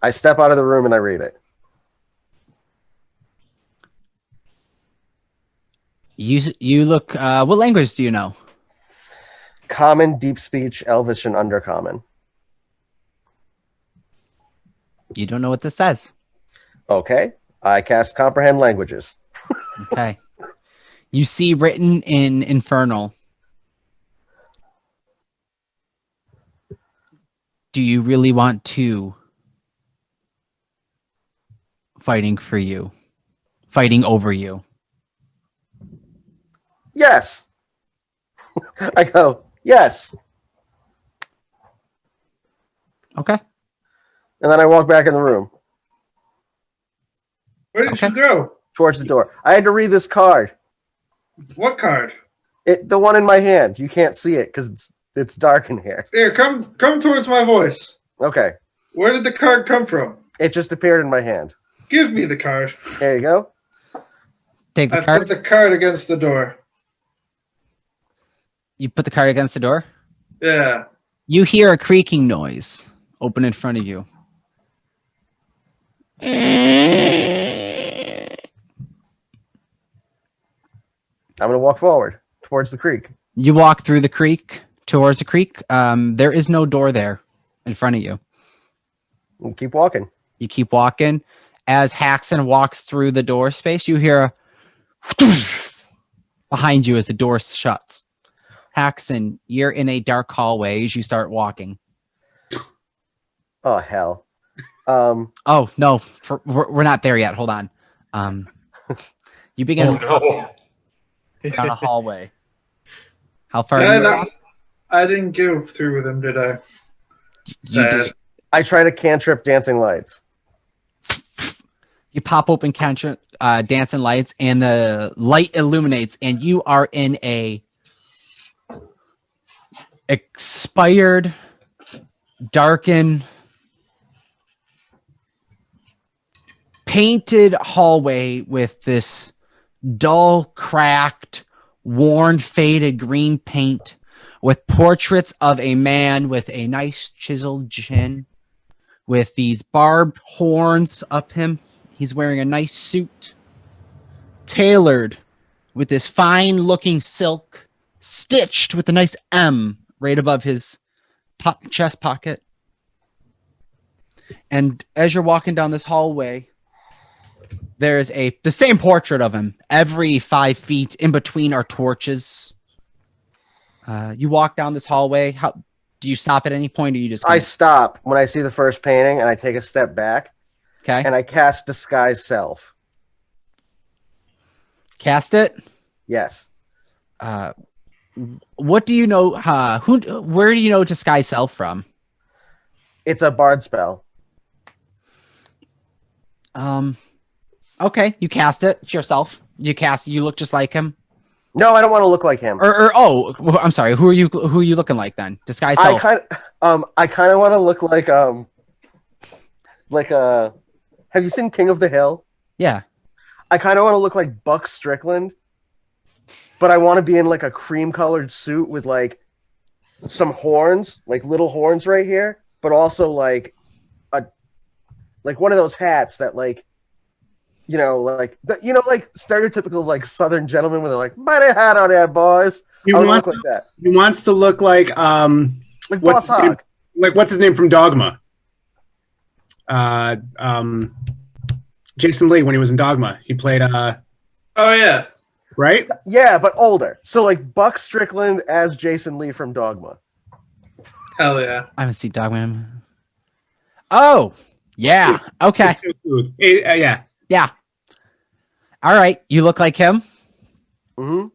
I step out of the room and I read it. You look. What language do you know? Common, deep speech, Elvish, and undercommon. You don't know what this says. Okay. I cast comprehend languages. Okay. You see written in Infernal. Do you really want to fighting for you? Fighting over you? Yes. I go, yes. Okay. And then I walk back in the room Where did Okay. you go? towards the door. I had to read this card. What card? The one in my hand. You can't see it because it's dark in here. Here, come towards my voice. Okay. Where did the card come from? It just appeared in my hand. Give me the card. There you go. Take the I put card. the card against the door. You put the card against the door. Yeah. You hear a creaking noise open in front of you. I'm going to walk forward towards the creek. You walk through the creek towards the creek. There is no door there in front of you. And keep walking. You keep walking. As Haxon walks through the door space, you hear a behind you as the door shuts. Haxon, you're in a dark hallway as you start walking. Oh, hell. Oh, no, we're not there yet. Hold on. You begin no. down a hallway. How far Did are I, you not- walk? I didn't go through with him, did I? You Sad. did. I try to cantrip dancing lights. You pop open cantrip, dancing lights, and the light illuminates, and you are in a expired, darkened, painted hallway with this dull, cracked, worn, faded green paint with portraits of a man with a nice chiseled chin with these barbed horns up him. He's wearing a nice suit tailored with this fine looking silk stitched with a nice M right above his chest pocket. And as you're walking down this hallway, there's the same portrait of him. Every 5 feet in between are torches. You walk down this hallway. How do you stop at any point, or you just? I stop when I see the first painting, and I take a step back. Okay. And I cast Disguise Self. Cast it. Yes. What do you know? Where do you know Disguise Self from? It's a bard spell. Okay, you cast it. It's yourself. You look just like him. No, I don't want to look like him. I'm sorry. Who are you looking like then? Disguise Self. I kind of want to look like have you seen King of the Hill? Yeah. I kind of want to look like Buck Strickland, but I want to be in like a cream-colored suit with like some horns, like little horns right here, but also like one of those hats that like stereotypical like Southern gentlemen with like mighty hat on there, boys. He I would wants, look like that, he wants to look like Boss Hog. what's his name from Dogma? Jason Lee when he was in Dogma. He played Oh yeah. right? Yeah, but older. So like Buck Strickland as Jason Lee from Dogma. Hell yeah. I haven't seen Dogman. Oh, yeah. Okay. Yeah. Yeah. All right. You look like him. Mm-hmm.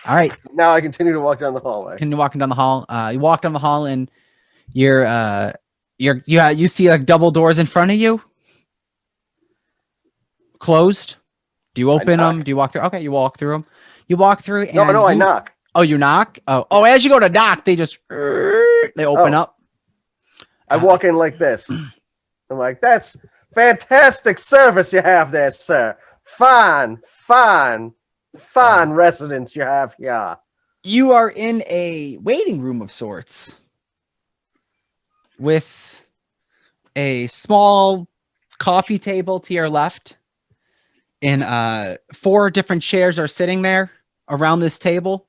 All right. Now I continue to walk down the hallway. Continue walking down the hall. You walk down the hall and you see like double doors in front of you. Closed. Do you open them? Do you walk through? Okay, you walk through them. You walk through. And No, I knock. Oh, you knock? Oh, as you go to knock, they just they open up. I walk in like this. I'm like, that's fantastic service you have there, sir. Fine residence you have here. You are in a waiting room of sorts with a small coffee table to your left, and 4 different chairs are sitting there around this table.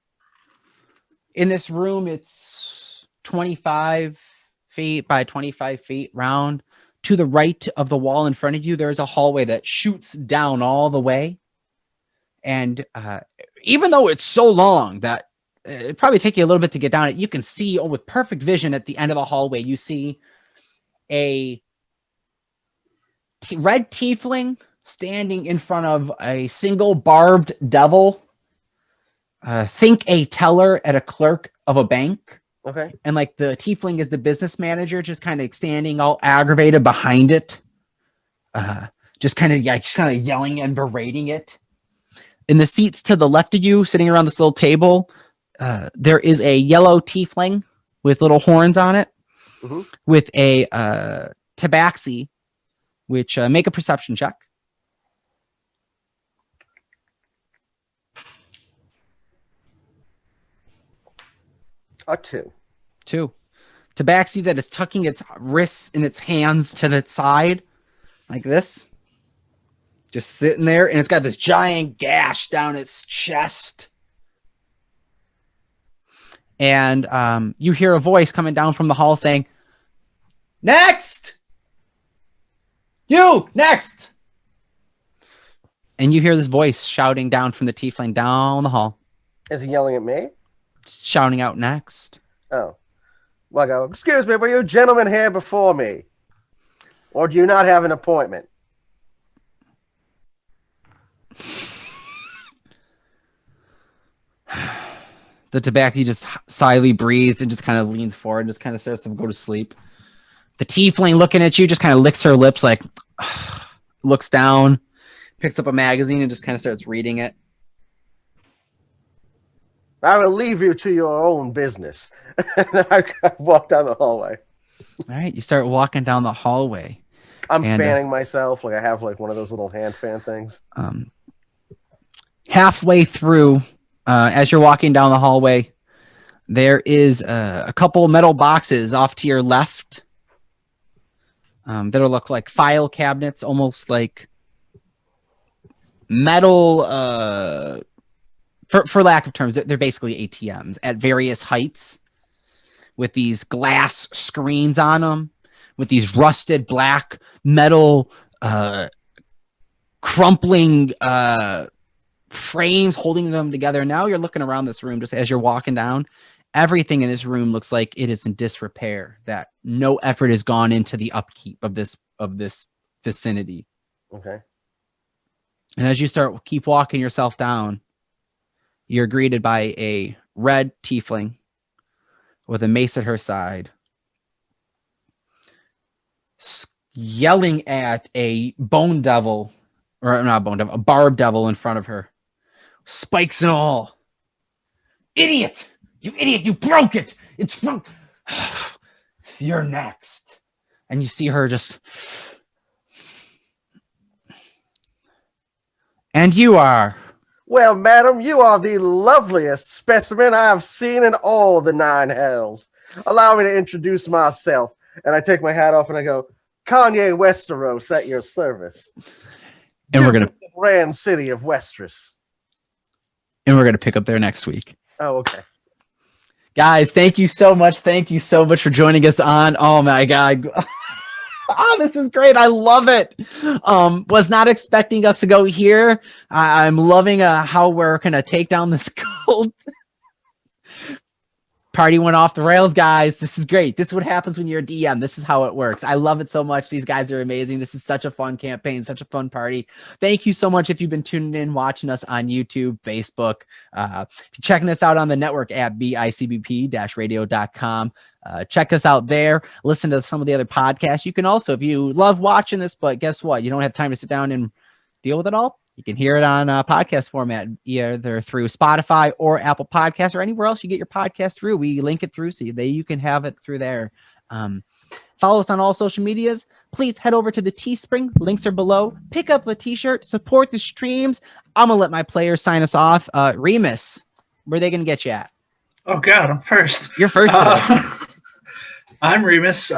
In this room, it's 25 feet by 25 feet round. To the right of the wall in front of you, there's a hallway that shoots down all the way. And even though it's so long that it probably take you a little bit to get down it, you can see with perfect vision at the end of the hallway, you see a red tiefling standing in front of a single barbed devil. Think a teller at a clerk of a bank. Okay. And like the tiefling is the business manager, just kind of standing all aggravated behind it. Just kind of yelling and berating it. In the seats to the left of you, sitting around this little table, there is a yellow tiefling with little horns on it, with a tabaxi, which make a perception check. A 2. 2. Tabaxi that is tucking its wrists and its hands to the side, like this. Just sitting there, and it's got this giant gash down its chest. And you hear a voice coming down from the hall saying, "Next! You! Next!" And you hear this voice shouting down from the tiefling down the hall. Is he yelling at me? Shouting out next. Oh. Well, I go, excuse me, were you gentlemen here before me? Or do you not have an appointment? The tabaxi just slyly breathes and just kind of leans forward and just kind of starts to go to sleep. The tiefling looking at you just kind of licks her lips, like looks down, picks up a magazine and just kind of starts reading it. I will leave you to your own business. And I walk down the hallway. All right, you start walking down the hallway. I'm fanning myself, like I have like one of those little hand fan things. Halfway through, as you're walking down the hallway, there is a couple metal boxes off to your left that'll look like file cabinets, almost like metal for lack of terms, they're basically ATMs at various heights with these glass screens on them, with these rusted black metal crumpling frames holding them together. Now you're looking around this room just as you're walking down. Everything in this room looks like it is in disrepair, that no effort has gone into the upkeep of this vicinity. Okay. And as you keep walking yourself down, you're greeted by a red tiefling with a mace at her side, yelling at a bone devil, or not bone devil, a barb devil in front of her. Spikes and all. Idiot! You idiot! You broke it! It's broke. You're next. And you see her just... And you are... Well, madam, you are the loveliest specimen I have seen in all the 9 hells. Allow me to introduce myself. And I take my hat off and I go, Kanye Westeros at your service. And we're going to... The grand city of Westeros. And we're going to pick up there next week. Oh, okay. Guys, thank you so much. Thank you so much for joining us on. Oh my God. Oh, this is great. I love it. Was not expecting us to go here. I'm loving how we're going to take down this cult. Party went off the rails, guys. This is great. This is what happens when you're a DM. This is how it works. I love it so much. These guys are amazing. This is such a fun campaign, such a fun party. Thank you so much if you've been tuning in, watching us on YouTube, Facebook. If you're checking us out on the network at bicbp-radio.com. Check us out there. Listen to some of the other podcasts. You can also, if you love watching this, but guess what? You don't have time to sit down and deal with it all. You can hear it on podcast format, either through Spotify or Apple Podcasts or anywhere else you get your podcast through. We link it through so you can have it through there. Follow us on all social medias. Please head over to the Teespring. Links are below. Pick up a t-shirt. Support the streams. I'm going to let my players sign us off. Remus, where are they going to get you at? Oh, God, I'm first. You're first today. I'm Remus.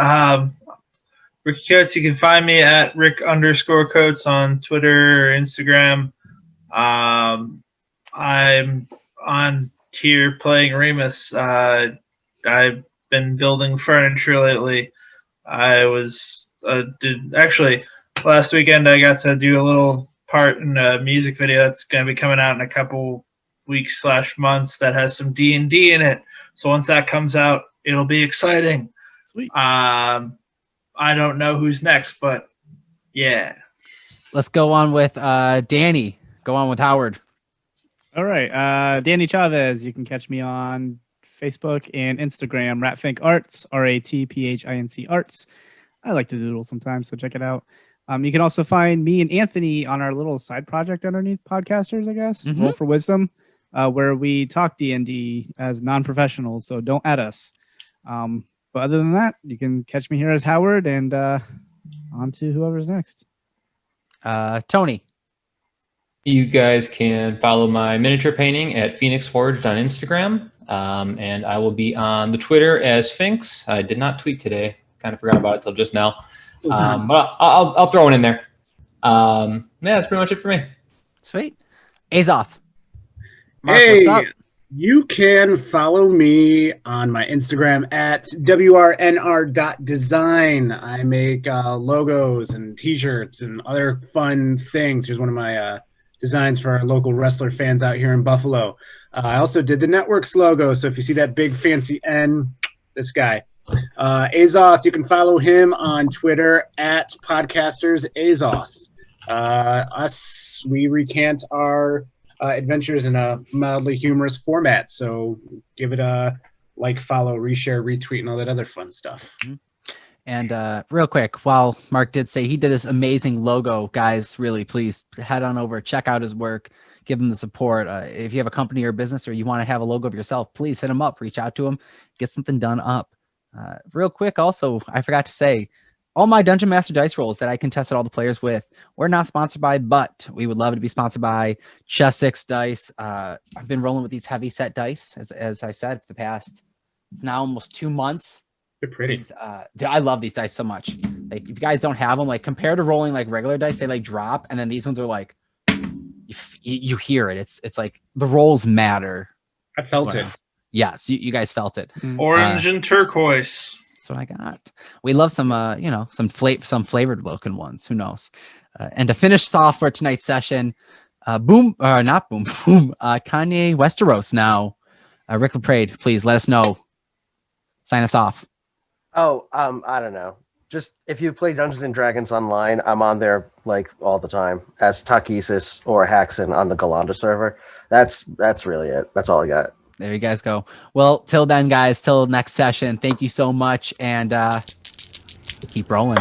Ricky Coates, you can find me at Rick_Coates on Twitter or Instagram. I'm on here playing Remus. I've been building furniture lately. I was actually last weekend I got to do a little part in a music video that's going to be coming out in a couple weeks/months that has some D&D in it. So once that comes out, it'll be exciting. Sweet. I don't know who's next, but yeah. Let's go on with Danny. Go on with Howard. All right. Danny Chavez. You can catch me on Facebook and Instagram, Ratfink Arts, RATPHINC Arts. I like to doodle sometimes, so check it out. You can also find me and Anthony on our little side project underneath Podcasters, I guess, Roll for Wisdom, where we talk D&D as non-professionals, so don't add us. But other than that, you can catch me here as Howard, and on to whoever's next. Tony. You guys can follow my miniature painting at Phoenix Forged on Instagram. And I will be on the Twitter as Finks. I did not tweet today. Kind of forgot about it till just now. But I'll throw it in there. Yeah, that's pretty much it for me. Sweet. Azoth. Mark, Hey, what's up? you can follow me on my Instagram at WRNR.design. I make logos and t-shirts and other fun things. Here's one of my designs for our local wrestler fans out here in Buffalo. I also did the network's logo, so if you see that big fancy N, this guy. Azoth, you can follow him on Twitter at Podcasters Azoth. We recant our adventures in a mildly humorous format, so give it a like, follow, reshare, retweet, and all that other fun stuff. And real quick, while Mark did say he did this amazing logo, guys, really please head on over, check out his work, give him the support. If you have a company or business or you want to have a logo of yourself, please hit him up, reach out to him, get something done up. Real quick, also, I forgot to say, all my Dungeon Master dice rolls that I contested all the players with, we're not sponsored by, but we would love to be sponsored by Chess 6 Dice. I've been rolling with these heavy set dice, as I said, for the past, it's now almost 2 months. They're pretty. I love these dice so much. Like, if you guys don't have them, like, compared to rolling like regular dice, they like drop, and then these ones are like you hear it. It's like the rolls matter. I felt it. Yes, you guys felt it. Orange and turquoise. That's what I got. We love some, some flavored looking ones. Who knows? And to finish off for tonight's session, not boom, Kanye Westeros now. Rick LaPrade, please let us know. Sign us off. Oh, I don't know. Just if you play Dungeons and Dragons online, I'm on there like all the time as Takesis or Haxon on the Galanda server. That's really it. That's all I got. There you guys go. Well, till then, guys, till next session, thank you so much, and keep rolling.